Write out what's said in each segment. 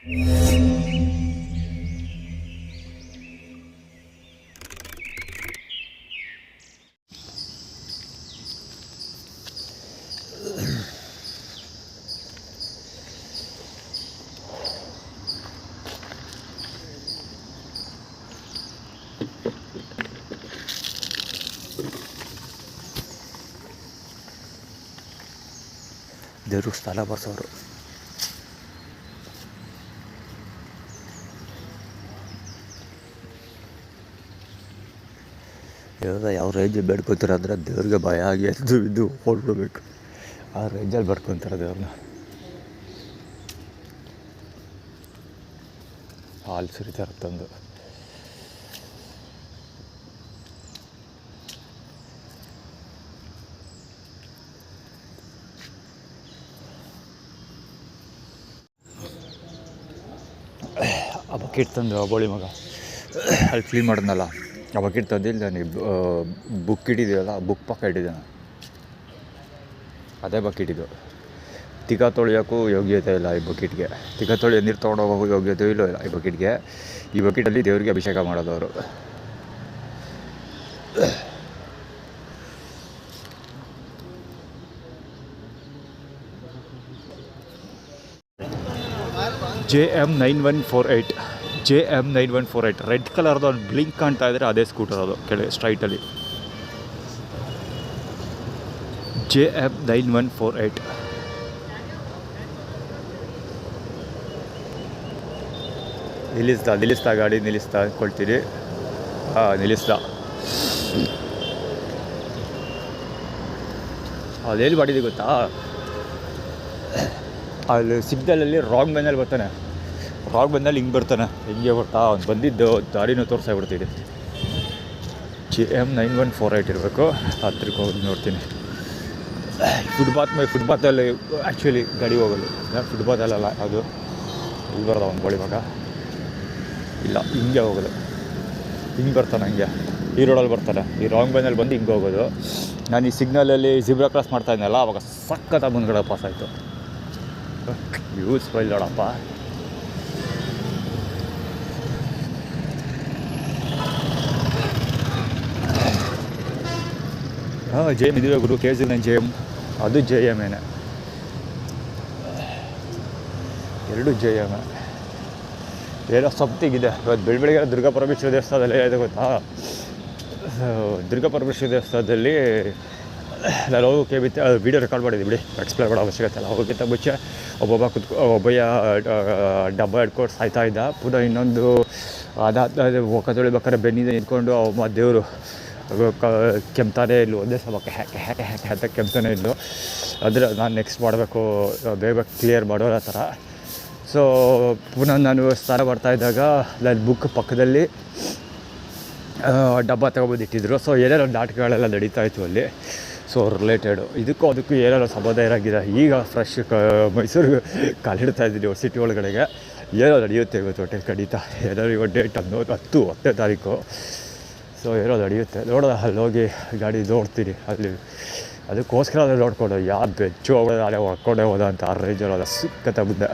ದೇವ್ರಿಗೆ ಸ್ಥಳ ಬರ್ಸೋರು. ಯಾವ ರೇಂಜ್ ಬೇಡ್ಕೊತಾರೆ ಅಂದರೆ ದೇವ್ರಿಗೆ ಭಯ ಆಗಿ ಎದ್ದು ಇದ್ದು ಹೊರಡ್ಬೇಕು, ಆ ರೇಂಜಲ್ಲಿ ಬೇಡ್ಕೊತಾರೆ ದೇವ್ರನ್ನ. ಹಾಲು ಸುರಿತಾರೆ ತಂದು. ಆ ಬಕೆಟ್ ತಂದು ಬೋಳಿ ಮಗ ಅಲ್ಲಿ ಕ್ಲೀನ್ ಮಾಡಿದ್ನಲ್ಲ, ಆ ಬಕೆಟ್ ತಂದಿಲ್ಲ ನನಗೆ. ಬುಕ್ ಇಟ್ಟಿದ್ದೀವಲ್ಲ, ಬುಕ್ ಪಕ್ಕ ಇಟ್ಟಿದ್ದಾನೆ, ಅದೇ ಬಕೆಟ್ ಇದು. ತಿಕ್ಕ ತೊಳೆಯೋಕ್ಕೂ ಯೋಗ್ಯತೆ ಇಲ್ಲ ಈ ಬಕೆಟ್ಗೆ. ತಿಕ್ಕ ತೊಳೆಯೋ ನೀರು ತೊಗೊಂಡೋಗೋಕ್ಕೂ ಯೋಗ್ಯತೆ ಇಲ್ಲ ಈ ಬಕೆಟ್ಗೆ. ಈ ಬಕೆಟಲ್ಲಿ ದೇವರಿಗೆ ಅಭಿಷೇಕ ಮಾಡೋದವರು. JM9148 ರೆಡ್ ಕಲರ್ದು ಒಂದು ಬ್ಲಿಂಕ್ ಕಾಣ್ತಾ ಇದ್ದರೆ ಅದೇ ಸ್ಕೂಟರ್ ಅದು, ಕೆಳಗೆ ಸ್ಟ್ರೈಟಲ್ಲಿ JM9148. ನಿಲ್ಲಿಸ್ತಾ ಗಾಡಿ ನಿಲ್ಲಿಸ್ತಾ ಅಂದ್ಕೊಳ್ತೀರಿ. ನಿಲ್ಲಿಸ್ದ. ಅದೇನು ಮಾಡಿದೆ ಗೊತ್ತಾ, ಅಲ್ಲಿ ಸಿಗ್ನಲಲ್ಲಿ ರಾಂಗ್ ಬೆನ್ನಲ್ಲಿ ಬರ್ತಾನೆ. ರಾಂಗ್ ಬೆನ್ನಲ್ಲಿ ಹಿಂಗೆ ಬರ್ತಾನೆ, ಹಿಂಗೆ ಬರ್ತಾ ಅವ್ನು ಬಂದಿದ್ದು ದಾರಿನೂ ತೋರಿಸಾಗ್ಬಿಡ್ತಿದೆ. JM9148 ಇರಬೇಕು. ಹತ್ರಕ್ಕೆ ಹೋಗಿ ನೋಡ್ತೀನಿ. ಫುಟ್ಪಾತಲ್ಲಿ ಆ್ಯಕ್ಚುಲಿ ಗಾಡಿ ಹೋಗೋದು, ಫುಟ್ಪಾತಲ್ಲ ಅದು. ಇಲ್ಲಿ ಬರೋದು ಅವ್ನು ಬೋಳಿ ಮಗ. ಇಲ್ಲ, ಹಿಂಗೆ ಹೋಗೋದು, ಹಿಂಗೆ ಬರ್ತಾನೆ, ಹಂಗೆ ಈ ರೋಡಲ್ಲಿ ಬರ್ತಾನೆ. ಈ ರಾಂಗ್ ಬೆನ್ನಲ್ಲಿ ಬಂದು ಹಿಂಗೆ ಹೋಗೋದು. ನಾನು ಈ ಸಿಗ್ನಲಲ್ಲಿ ಜಿಬ್ರಾ ಕ್ರಾಸ್ ಮಾಡ್ತಾಯಿದ್ನಲ್ಲ, ಅವಾಗ ಸಖತ್ತ ಮುಂದ್ಗಡೆ ಪಾಸ್ ಆಯಿತು. ಯೂಸ್ಫುಲ್ ನೋಡಪ್ಪ. JM ಇದುವೇ ಗುರು, KG9 JM, ಅದು JM ಏನೇ, ಎರಡು JM. ಏನೋ ಸಮ್ತಿಂಗಿದೆ. ಇವತ್ತು ಬೆಳಗ್ಗೆ ದುರ್ಗಾಪರಮೇಶ್ವರಿ ದೇವಸ್ಥಾನದಲ್ಲಿ ಏನಿದೆ ಗೊತ್ತಾ, ದುರ್ಗಾಪರಮೇಶ್ವರಿ ದೇವಸ್ಥಾನದಲ್ಲಿ ನಾನು ಹೋಗೋಕ್ಕೆ ವೀಡಿಯೋ ರೆಕಾರ್ಡ್ ಮಾಡಿದ್ದೆ ಬಿಡಿ, ಎಕ್ಸ್ಪ್ಲೇನ್ ಮಾಡೋ ಅವಶ್ಯಕತೆ ಇಲ್ಲ. ಹೋಗೋಕ್ಕಿಂತ ಮುಂಚೆ ಒಬ್ಬಯ್ಯ ಡಬ್ಬ ಹಿಡ್ಕೊಂಡು ಸಾಯ್ತಾ ಇದ್ದ. ಪುನಃ ಇನ್ನೊಂದು ಅದಾದ ಮುಖ ತೊಳಿಬೇಕಾದ್ರೆ ಬೆನ್ನಿಂದ ನಿಂತ್ಕೊಂಡು ಅಮ್ಮ ದೇವರು ಕೆಮ್ತಾನೇ ಇಲ್ಲು, ಒಂದೇ ಸಲ ಹ್ಯಾಕೆ ಅಂತ ಕೆಮ್ತಾನೇ ಇಲ್ಲು. ಅಂದರೆ ನಾನು ನೆಕ್ಸ್ಟ್ ಮಾಡಬೇಕು, ಬೇಗ ಕ್ಲಿಯರ್ ಮಾಡೋರ ಥರ. ಸೊ ಪುನಃ ನಾನು ಸ್ನಾನ ಮಾಡ್ತಾಯಿದ್ದಾಗ ನನ್ನ ಬುಕ್ ಪಕ್ಕದಲ್ಲಿ ಡಬ್ಬ ತೊಗೊಬಂದಿಟ್ಟಿದ್ರು. ಸೊ ಏನೇನೋ ನಾಟಕಗಳೆಲ್ಲ ನಡೀತಾಯಿತ್ತು ಅಲ್ಲಿ. ಸೊ ರಿಲೇಟೆಡು ಅದಕ್ಕೂ ಏನೇನೋ ಸಂಬಂಧ ಇರೋಂಗಿದೆ. ಈಗ ಫ್ರೆಶ್ ಮೈಸೂರಿಗೆ ಕಾಲಿಡ್ತಾ ಇದ್ದೀನಿ, ಸಿಟಿ ಒಳಗಡೆಗೆ. ಏನೋ ನಡೆಯುತ್ತೆ ಇವತ್ತು, ಹೊಟ್ಟೆ ಖಂಡಿತ. ಏನೋ ಇವತ್ತು ಡೇಟ್ 10ನೇ ತಾರೀಕು. ಸೊ ಏನೋ ನಡೆಯುತ್ತೆ, ನೋಡೋಣ. ಅಲ್ಲಿ ಹೋಗಿ ಗಾಡಿ ನೋಡ್ತೀನಿ. ಅಲ್ಲಿ ಅದಕ್ಕೋಸ್ಕರ ಅದೇ ನೋಡ್ಕೊಂಡು ಯಾರು ಬೆಚ್ಚು ಹೋಗೋದು ನಾಳೆ ಹೊಡ್ಕೊಂಡೇ ಹೋದ ಅಂತ ಆ ರೇಂಜಲ್ಲಿ ಸಿಕ್ಕತ್ತ ಮುಂದೆ.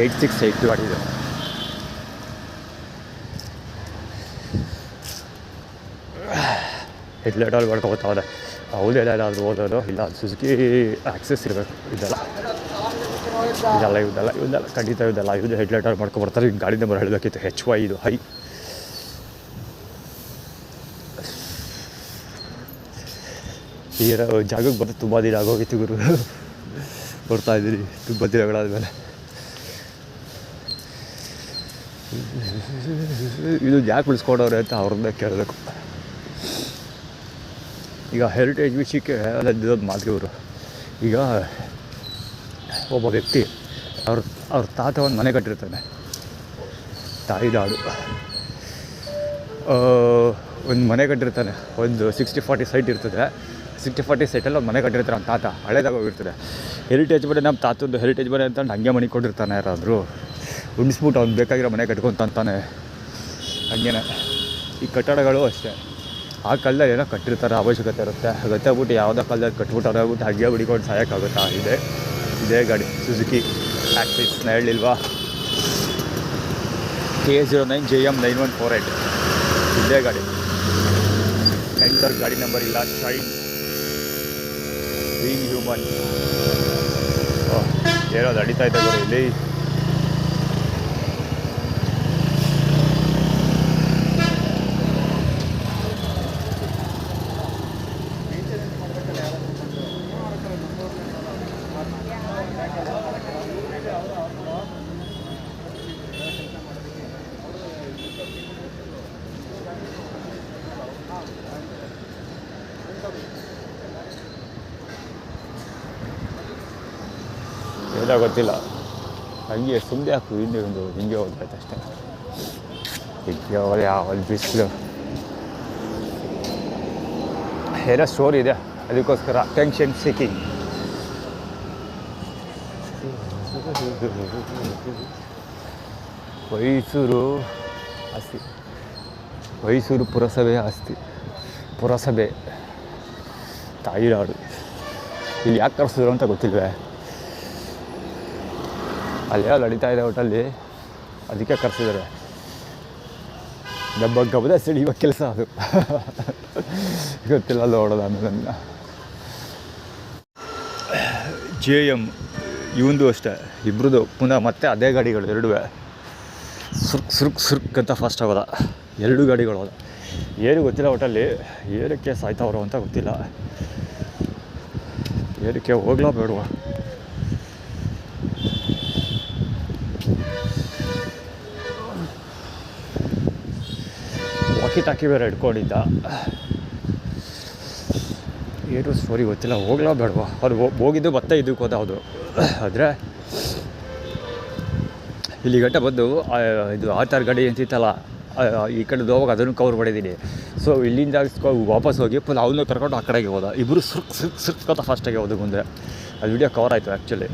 8682 ಗಾಡಿದು. ಹೆಡ್ಲೈಟಲ್ಲಿ ಮಾಡ್ಕೊಬೋತಾವೆ. ಅವಲೇನಾದರೂ ಓದೋದು ಇಲ್ಲ, ಸುಜುಕಿ ಆಕ್ಸೆಸ್ ಇರಬೇಕು. ಇದೆಲ್ಲ ಖಂಡಿತ ಇದೆಲ್ಲ ಇದು ಹೆಡ್ಲೈಟಲ್ಲಿ ಮಾಡ್ಕೊಬರ್ತಾರೆ. ಈಗ ಗಾಡಿ ನಂಬರ್ ಹೇಳಬೇಕಿತ್ತು, HY ಇದು ಹೈ. ಈ ಜಾಗಕ್ಕೆ ಬಂದು ತುಂಬ ದಿನ ಆಗೋಗಿತ್ತು ಗುರು. ಬರ್ತಾಯಿದ್ದೀನಿ ತುಂಬ ದಿನಗಳಾದಮೇಲೆ. ಇದು ಯಾಕೆ ಉಳಿಸ್ಕೊಂಡವ್ರೆ ಅಂತ ಅವ್ರನ್ನೇ ಕೇಳಬೇಕು. ಈಗ ಹೆರಿಟೇಜ್ ವಿಷಯಕ್ಕೆ ಅದೊಂದು ಮಾತು ಇವರು. ಈಗ ಒಬ್ಬ ವ್ಯಕ್ತಿ ಅವ್ರ ತಾತ ಒಂದು ಮನೆ ಕಟ್ಟಿರ್ತಾನೆ, ತಾಯಿನಾಡು. ಒಂದು ಮನೆ ಕಟ್ಟಿರ್ತಾನೆ, ಒಂದು 60-40 ಸೈಟ್ ಇರ್ತದೆ. 60-40 ಸೈಟಲ್ಲಿ ಒಂದು ಮನೆ ಕಟ್ಟಿರ್ತಾರೆ ನಮ್ಮ ತಾತ, ಹಳೇದಾಗ ಹೋಗಿರ್ತದೆ. ಹೆರಿಟೇಜ್ ಮನೆ, ನಮ್ಮ ತಾತದ್ದು ಹೆರಿಟೇಜ್ ಮನೆ ಅಂತ ಹಂಗೆ ಮನೆ ಕೊಟ್ಟಿರ್ತಾನೆ. ಯಾರಾದರೂ ಉಣಿಸ್ಬಿಟ್ಟು ಅವ್ನು ಬೇಕಾಗಿರೋ ಮನೆ ಕಟ್ಕೊತಾನೆ. ಹಂಗೇನೆ ಈ ಕಟ್ಟಡಗಳು ಅಷ್ಟೇ. ಆ ಕಾಲದಲ್ಲಿ ಏನೋ ಕಟ್ಟಿರ್ತಾರೆ, ಅವಶ್ಯಕತೆ ಇರುತ್ತೆ. ಗೊತ್ತಾಗ್ಬಿಟ್ಟು ಯಾವುದೋ ಕಾಲದಲ್ಲಿ ಕಟ್ಬಿಟ್ಟು ಅವ್ರಾಗ್ಬಿಟ್ಟು ಹಾಗೆ ಹುಡಿಕೊಂಡು ಸಾಯೋಕ್ಕಾಗುತ್ತಾ ಇದೆ. ಇದೇ ಗಾಡಿ ಸುಜುಕಿ ಆಕ್ಸಿಸ್ನ ಹೇಳಿಲ್ವಾ, K09JM9148 ಇದೇ ಗಾಡಿ. ಎಂಟರ್ ಗಾಡಿ ನಂಬರ್ ಇಲ್ಲ, ಶೈನ್ ಬೀಯಿಂಗ್ ಹ್ಯೂಮನ್. ಏನೋ ನಡೀತಾ ಇದೆ ಬರೋ ಇಲ್ಲಿ. ಎಲ್ಲ ಗೊತ್ತಿಲ್ಲ, ಹಂಗೆ ಸುಮ್ಮನೆ ಹಾಕು, ಹಿಂಗೆ ಹೋಗ್ತಾಯ್ತು ಅಷ್ಟೇ. ಯಾವ ಬಿಸಿಲು ಏನೋ ಸ್ಟೋರಿ ಇದೆ, ಅದಕ್ಕೋಸ್ಕರ ಟೆನ್ಷನ್ ಸೀಕಿಂಗ್. ಮೈಸೂರು ಪುರಸಭೆ ಆಸ್ತಿ, ಪುರಸಭೆ ತಾಯಿನಾಡು. ಇಲ್ಲಿ ಯಾಕೆ ಕರೆಸಿದ್ರು ಅಂತ ಗೊತ್ತಿಲ್ವೇ, ಅಲ್ಲೇ ನಡೀತಾ ಇದೆ ಒಟ್ಟಲ್ಲಿ, ಅದಕ್ಕೆ ಕರೆಸಿದ್ದಾರೆ. ನಮ್ಮ ಗಮನ ಸೆಳೆಯುವ ಕೆಲಸ ಅದು. ಗೊತ್ತಿಲ್ಲ, ನೋಡೋದು ಆಮೇಲೆ. JM ಇವಂದು ಅಷ್ಟೇ, ಇಬ್ರದ್ದು ಪುನಃ ಮತ್ತೆ ಅದೇ ಗಾಡಿಗಳು ಎರಡೂ ಸುರ್ಕ್ ಅಂತ ಫಾಸ್ಟ್ ಆಗೋದ. ಎರಡು ಗಾಡಿಗಳು ಹೋದ, ಏನು ಗೊತ್ತಿಲ್ಲ ಒಟ್ಟಲ್ಲಿ. ಏನಕ್ಕೆ ಸಾಯ್ತಾವ್ರು ಅಂತ ಗೊತ್ತಿಲ್ಲ, ಏನಕ್ಕೆ ಹೋಗ್ಲಾ ಬೇಡವಾ. ಟಾಕಿ ಬೇರೆ ಇಟ್ಕೊಂಡಿದ್ದ, ಏನು ಸ್ಟೋರಿ ಗೊತ್ತಿಲ್ಲ, ಹೋಗ್ಲಾ ಬೇಡವಾ. ಅವ್ರು ಹೋಗಿದ್ದು ಮತ್ತೆ ಇದಕ್ಕೆ ಹೋದ. ಹೌದು, ಆದರೆ ಇಲ್ಲಿ ಗಂಟೆ ಬಂದು ಇದು ಆಧಾರ್ ಗಾಡಿ ಅಂತಿತ್ತಲ್ಲ, ಈ ಕಡೆ ಹೋಗುವಾಗ ಅದನ್ನು ಕವರ್ ಮಾಡಿದ್ದೀನಿ. ಸೊ ಇಲ್ಲಿಂದ ವಾಪಸ್ ಹೋಗಿ ಪುನಃ ಅವನ್ನ ಕರ್ಕೊಂಡು ಆ ಕಡೆಗೆ ಹೋದ. ಇಬ್ಬರು ಸುರ್ಕಂತ ಫಾಸ್ಟಾಗಿ ಹೋದ ಮುಂದೆ. ಅದು ವಿಡಿಯೋ ಕವರ್ ಆಯಿತು ಆ್ಯಕ್ಚುಲಿ.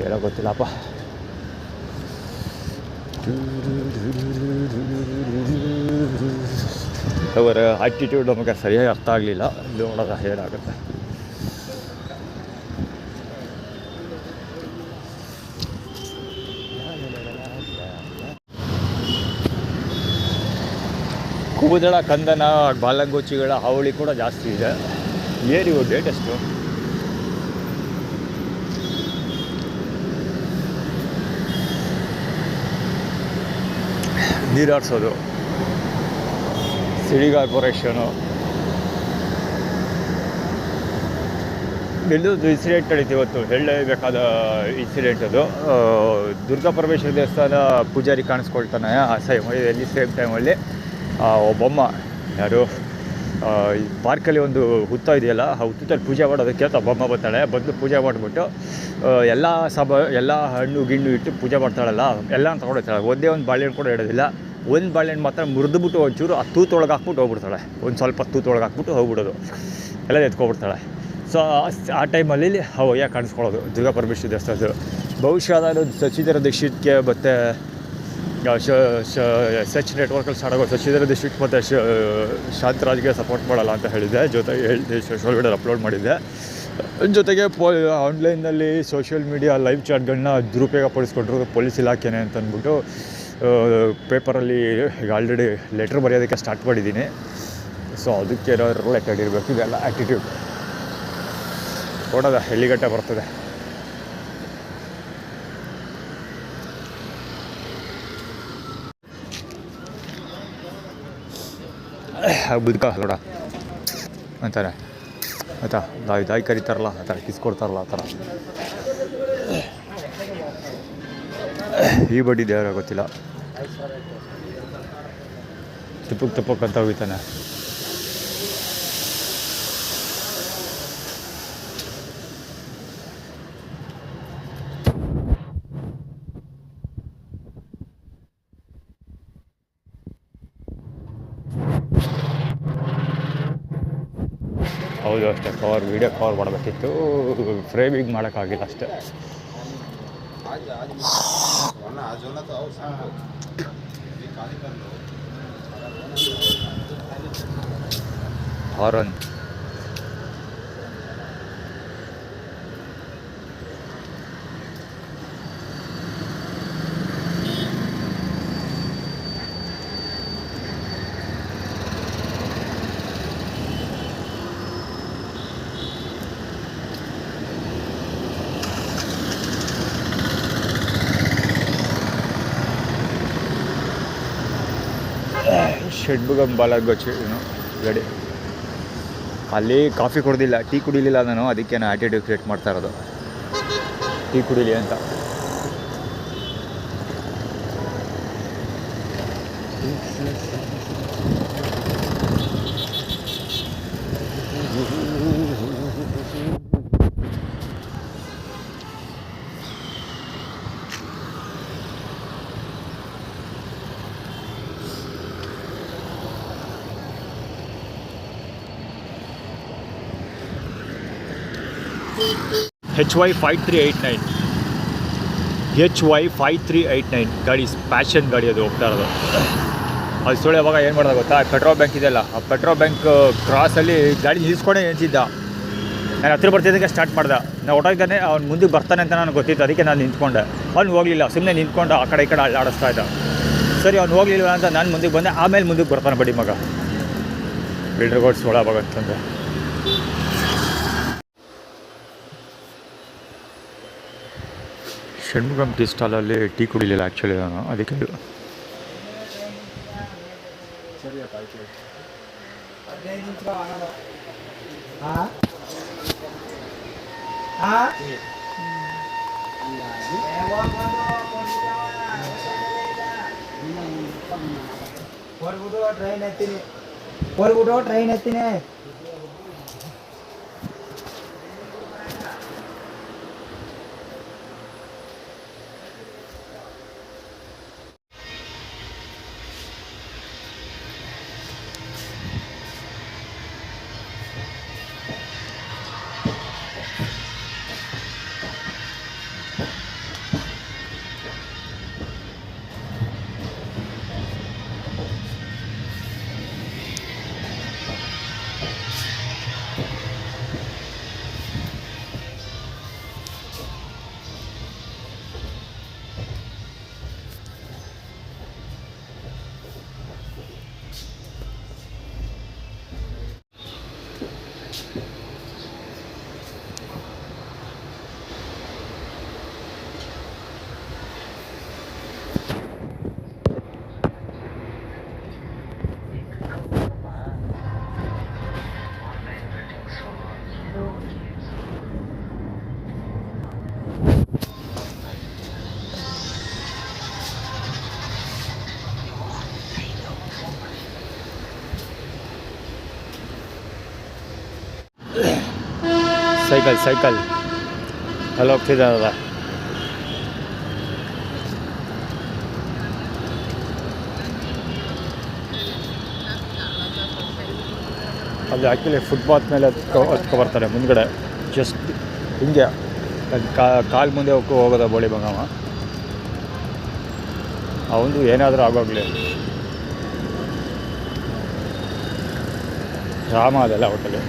ಏನೋ ಗೊತ್ತಿಲ್ಲಪ್ಪ. ಅವರ ಆ್ಯಟಿಟ್ಯೂಡ್ ನಮಗೆ ಸರಿಯಾಗಿ ಅರ್ಥ ಆಗಲಿಲ್ಲ. ನೋಡೋದ ಏನಾಗುತ್ತೆ. ಕೂದಳ, ಕಂದನ, ಬಾಲಂಗೋಚಿಗಳ ಹಾವಳಿ ಕೂಡ ಜಾಸ್ತಿ ಇದೆ. ಏರಿವು ಡೇಟ್ ಎಷ್ಟು? ನೀರಾಡಿಸೋದು, ಸಿಟಿ ಕಾರ್ಪೊರೇಷನು. ಎಲ್ಲೊಂದು ಇನ್ಸಿಡೆಂಟ್ ನಡೀತು ಇವತ್ತು, ಹೇಳಲೇಬೇಕಾದ ಇನ್ಸಿಡೆಂಟ್ ಅದು. ದುರ್ಗಾ ಪರಮೇಶ್ವರ ದೇವಸ್ಥಾನ ಪೂಜಾರಿ ಕಾಣಿಸ್ಕೊಳ್ತಾನೆ ಆ ಸಮಯದಲ್ಲಿ, ಸೇಮ್ ಟೈಮಲ್ಲಿ ಒಬ್ಬಮ್ಮ ಯಾರು ಈ ಪಾರ್ಕಲ್ಲಿ ಒಂದು ಹುತ್ತ ಇದೆಯಲ್ಲ, ಆ ಹುತ್ತದಲ್ಲಿ ಪೂಜೆ ಮಾಡೋದಕ್ಕೆ ಅಂತ ಒಬ್ಬಮ್ಮ ಬರ್ತಾಳೆ. ಬಂದು ಪೂಜೆ ಮಾಡಿಬಿಟ್ಟು ಎಲ್ಲ ಹಣ್ಣು ಗಿಣ್ಣು ಇಟ್ಟು ಪೂಜೆ ಮಾಡ್ತಾಳಲ್ಲ, ಎಲ್ಲ ತೊಗೊಂಡೋಗ್ತಾಳೆ. ಒಂದೇ ಒಂದು ಬಾಳೆಹಣ್ಣು ಕೂಡ ಇಡೋದಿಲ್ಲ. ಒಂದು ಬಾಳೆಹಣ್ಣು ಮಾತ್ರ ಮುರಿದ್ಬಿಟ್ಟು ಒಂಚೂರು ಆ ತೂತೊಳಗೆ ಹಾಕ್ಬಿಟ್ಟು ಹೋಗ್ಬಿಡ್ತಾಳೆ. ಒಂದು ಸ್ವಲ್ಪ ತೂತೊಳಗೆ ಹಾಕ್ಬಿಟ್ಟು ಹೋಗ್ಬಿಡೋದು, ಎಲ್ಲ ಎತ್ಕೊಬಿಡ್ತಾಳೆ. ಸೊ ಆ ಟೈಮಲ್ಲಿ ಅವಯ್ಯ ಕಾಣಿಸ್ಕೊಳ್ಳೋದು ದುರ್ಗಾ ಪರಮೇಶ್ವರಿ ದೇವಸ್ಥಾನದ್ದು. ಬಹುಶಃ ನಾನು ಶಶಿಧರ ದೀಕ್ಷಿತ್ಗೆ ಮತ್ತು ಸಚ್ ನೆಟ್ವರ್ಕಲ್ಲಿ ಸ್ಟಾರ್ಟ್ ಆಗೋ ಶಶಿಧರ ದೀಕ್ಷಿತ್ ಮತ್ತು ಶಾಂತರಾಜ್ಗೆ ಸಪೋರ್ಟ್ ಮಾಡಲ್ಲ ಅಂತ ಹೇಳಿದ್ದೆ. ಜೊತೆಗೆ ಸೋಷಿಯಲ್ ಮೀಡಿಯಾದಲ್ಲಿ ಅಪ್ಲೋಡ್ ಮಾಡಿದ್ದೆ. ಜೊತೆಗೆ ಆನ್ಲೈನಲ್ಲಿ ಸೋಷಿಯಲ್ ಮೀಡಿಯಾ ಲೈವ್ ಚಾಟ್ಗಳನ್ನ ದುರುಪಯೋಗ ಪಡಿಸ್ಕೊಂಡ್ರು ಪೊಲೀಸ್ ಇಲಾಖೆನೇ ಅಂತ ಅಂದ್ಬಿಟ್ಟು ಪೇಪರಲ್ಲಿ ಈಗ ಆಲ್ರೆಡಿ ಲೆಟ್ರ್ ಬರೆಯೋದಕ್ಕೆ ಸ್ಟಾರ್ಟ್ ಮಾಡಿದ್ದೀನಿ. ಸೊ ಅದಕ್ಕೆ ಏನಾದ್ರು ರಿಲೇಟೆಡ್ ಇರಬೇಕು ಇದೆಲ್ಲ ಆ್ಯಟಿಟ್ಯೂಡ್. ನೋಡೋದ ಎಲ್ಲಿಗಟ್ಟೆ ಬರ್ತದೆ. ಬದುಕ ನೋಡ ಅಂತಾರೆ ಆಯ್ತಾ, ದಾಯಿ ಕರೀತಾರಲ್ಲ ಆ ಥರ, ಕಿಸ್ಕೊಡ್ತಾರಲ್ಲ ಆ ಥರ. ಈ ಬಡ್ಡಿ ದೇವರ ಗೊತ್ತಿಲ್ಲ, ತುಪ್ಪಕ್ಕೆ ಅಂತ ಹೋಗ್ತಾನೆ. ಹೌದು ಅಷ್ಟೇ, ವೀಡಿಯೋ ಕವರ್ ಮಾಡಬೇಕಿತ್ತು, ಫ್ರೇಮಿಂಗ್ ಮಾಡೋಕ್ಕಾಗಿಲ್ಲ ಅಷ್ಟೇ. ಹಾರನ್ ಷಡ್ಬುಗಂ ಬಾಲಾಗೋಚು ಏನು ಗಾಡಿ. ಅಲ್ಲಿ ಕಾಫಿ ಕುಡ್ದಿಲ್ಲ, ಟೀ ಕುಡಿಲಿಲ್ಲ ನಾನು, ಅದಕ್ಕೆ ನಾನು ಆ್ಯಟಿಟ್ಯೂಡ್ ಕ್ರಿಯೇಟ್ ಮಾಡ್ತಾ ಇರೋದು, ಟೀ ಕುಡೀಲಿ ಅಂತ. HY5389 HY5389 ಗಾಡಿ, ಪ್ಯಾಷನ್ ಗಾಡಿ ಅದು ಹೋಗ್ತಾ ಇರೋದು. ಅದು ಸುಳ್ಳು ಯಾವಾಗ ಏನು ಮಾಡೋದು ಗೊತ್ತಾ, ಪೆಟ್ರೋಲ್ ಬ್ಯಾಂಕ್ ಇದೆಯಲ್ಲ, ಆ ಪೆಟ್ರೋಲ್ ಬ್ಯಾಂಕ್ ಕ್ರಾಸಲ್ಲಿ ಗಾಡಿ ನಿಲ್ಲಿಸ್ಕೊಂಡೇ ನಿಂತಿದ್ದ. ನಾನು ಹತ್ತಿರ ಬರ್ತಿದ್ದಕ್ಕೆ ಸ್ಟಾರ್ಟ್ ಮಾಡ್ದೆ. ನಾನು ಹೊಟ್ಟೋಗಿದ್ದಾನೆ, ಅವ್ನು ಮುಂದೆ ಬರ್ತಾನೆ ಅಂತ ನನಗೆ ಗೊತ್ತಿತ್ತು, ಅದಕ್ಕೆ ನಾನು ನಿಂತ್ಕೊಂಡೆ. ಅವ್ನು ಹೋಗಲಿಲ್ಲ, ಸುಮ್ಮನೆ ನಿಂತ್ಕೊಂಡು ಆ ಕಡೆ ಈ ಕಡೆ ಆಡಿಸ್ತಾ ಇದ್ದ. ಸರಿ, ಅವ್ನು ಹೋಗಲಿಲ್ಲ ಅಂತ ನಾನು ಮುಂದಕ್ಕೆ ಬಂದೆ. ಆಮೇಲೆ ಮುಂದಕ್ಕೆ ಬರ್ತಾನೆ ಬಡಿ ಮಗ, ಬಿಲ್ಡ್ರ್ gods ಒಳಗಾಗತ್ತಂದ್ರೆ. Shanmugam tea ಸ್ಟಾಲಲ್ಲಿ tea ಕುಡಿಲಿಲ್ಲ actually ನಾನು, ಅದಕ್ಕೆ ಟ್ರೈನ್ ಎತ್ತೀನಿ. ಸೈಕಲ್ ಅಲ್ಲಿ ಹೋಗ್ತಿದ್ದಾರಲ್ಲ, ಅಲ್ಲಿ ಆ್ಯಕ್ಚುಲಿ ಫುಟ್ಪಾತ್ ಮೇಲೆ ಹತ್ಕೊ ಬರ್ತಾರೆ ಮುಂದ್ಗಡೆ, ಜಸ್ಟ್ ಹಿಂಗೆ ಕಾಲು ಮುಂದೆ ಹೋಗೋದ ಬೋಳಿ ಬಂಗಮ್ಮ. ಅವನು ಏನಾದರೂ ಆಗೋಗಲಿ, ರಾಮ ಅದೆಲ್ಲ ಹೋಟೆಲು.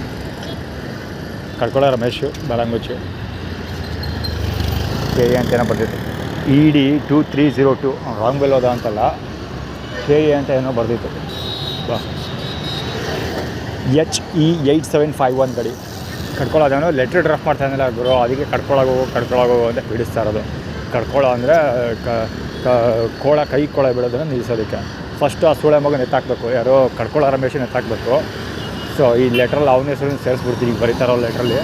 ಕಡ್ಕೊಳ್ಳೋ ರಮೇಶು ಬಾಲಂಗುಚ್ಚು ಕೆ ಎ ಅಂತೇನೋ ಬರ್ತಿತ್ತು, ED 2302 ರಾಂಗ್ ಬೆಲ್ ಹೋದ ಅಂತಲ್ಲ, KA ಅಂತ ಏನೋ ಬರ್ದಿತ್ತು. HE 8751 ಗಾಡಿ ಕಡ್ಕೊಳ್ಳೋದೇನೋ ಲೆಟ್ರ್ ಡ್ರಾಫ್ಟ್ ಮಾಡ್ತಾ ಇದ್ದಿಲ್ಲ ಗುರು, ಅದಕ್ಕೆ ಕಡ್ಕೊಳ್ಳೋಗೋ ಅಂತ ಬಿಡಿಸ್ತಾ ಇರೋದು. ಕಡ್ಕೊಳ್ಳೋ ಅಂದರೆ ಕೈ ಕೋಳ ಬಿಡೋದನ್ನು ನಿಲ್ಲಿಸೋದಕ್ಕೆ. ಫಸ್ಟು ಆ ಸೂಳೆ ಮಗನ ಎತ್ತಾಕಬೇಕು, ಯಾರೋ ಕಡ್ಕೊಳ್ಳೋ ರಮೇಶನ ಎತ್ತಾಕಬೇಕು. ಸೊ ಈ ಲೆಟ್ರಲ್ಲಿ ಅವನ ಹೆಸರು ಸೇರಿಸ್ಬಿಡ್ತೀನಿ, ಈಗ ಬರೀತಾರೋ ಲೆಟ್ರಲ್ಲಿ,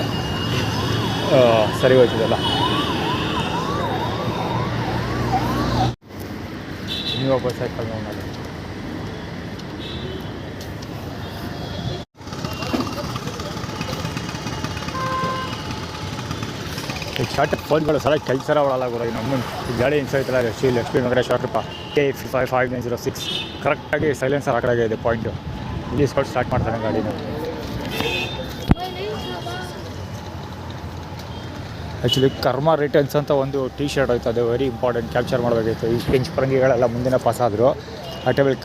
ಸರಿ ಹೋಯ್ತದಲ್ಲ. ನೀವೊಬ್ಬ ಸೈಕಲ್ ನೋಡಿ, ಈಗ ಶಾರ್ಟ್ ಫೋನ್ಗಳು ಸಲ ಕೆಲಸ ಒಳಗಾಗೋರು. ನಮ್ಮ ಗಾಡಿ ಇನ್ಸೈತಲ್ಲ ಲಕ್ಷ್ಮೀ ನಗರ ಶಾರ್ಟ್ರಪ್ಪ KA5906 ಕರೆಕ್ಟಾಗಿ ಸೈಲೆನ್ಸರ್ ಆ ಕಡೆಗೆ ಇದೆ ಪಾಯಿಂಟು. ಇಲ್ಲಿ ಸ್ಟಾರ್ಟ್ ಮಾಡ್ತಾನೆ ಗಾಡಿನ. ಆ್ಯಕ್ಚುಲಿ ಕರ್ಮ ರಿಟರ್ನ್ಸ್ ಅಂತ ಒಂದು ಟೀ ಶರ್ಟ್ ಹೋಯ್ತು, ಅದು ವೆರಿ ಇಂಪಾರ್ಟೆಂಟ್, ಕ್ಯಾಪ್ಚರ್ ಮಾಡಬೇಕಾಗಿತ್ತು. ಈ ಪೆಂಚ್ ಪರಂಗಿಗಳೆಲ್ಲ ಮುಂದಿನ ಪಾಸ್ ಆದರು. ಆ ಟೈಮಲ್ಲಿ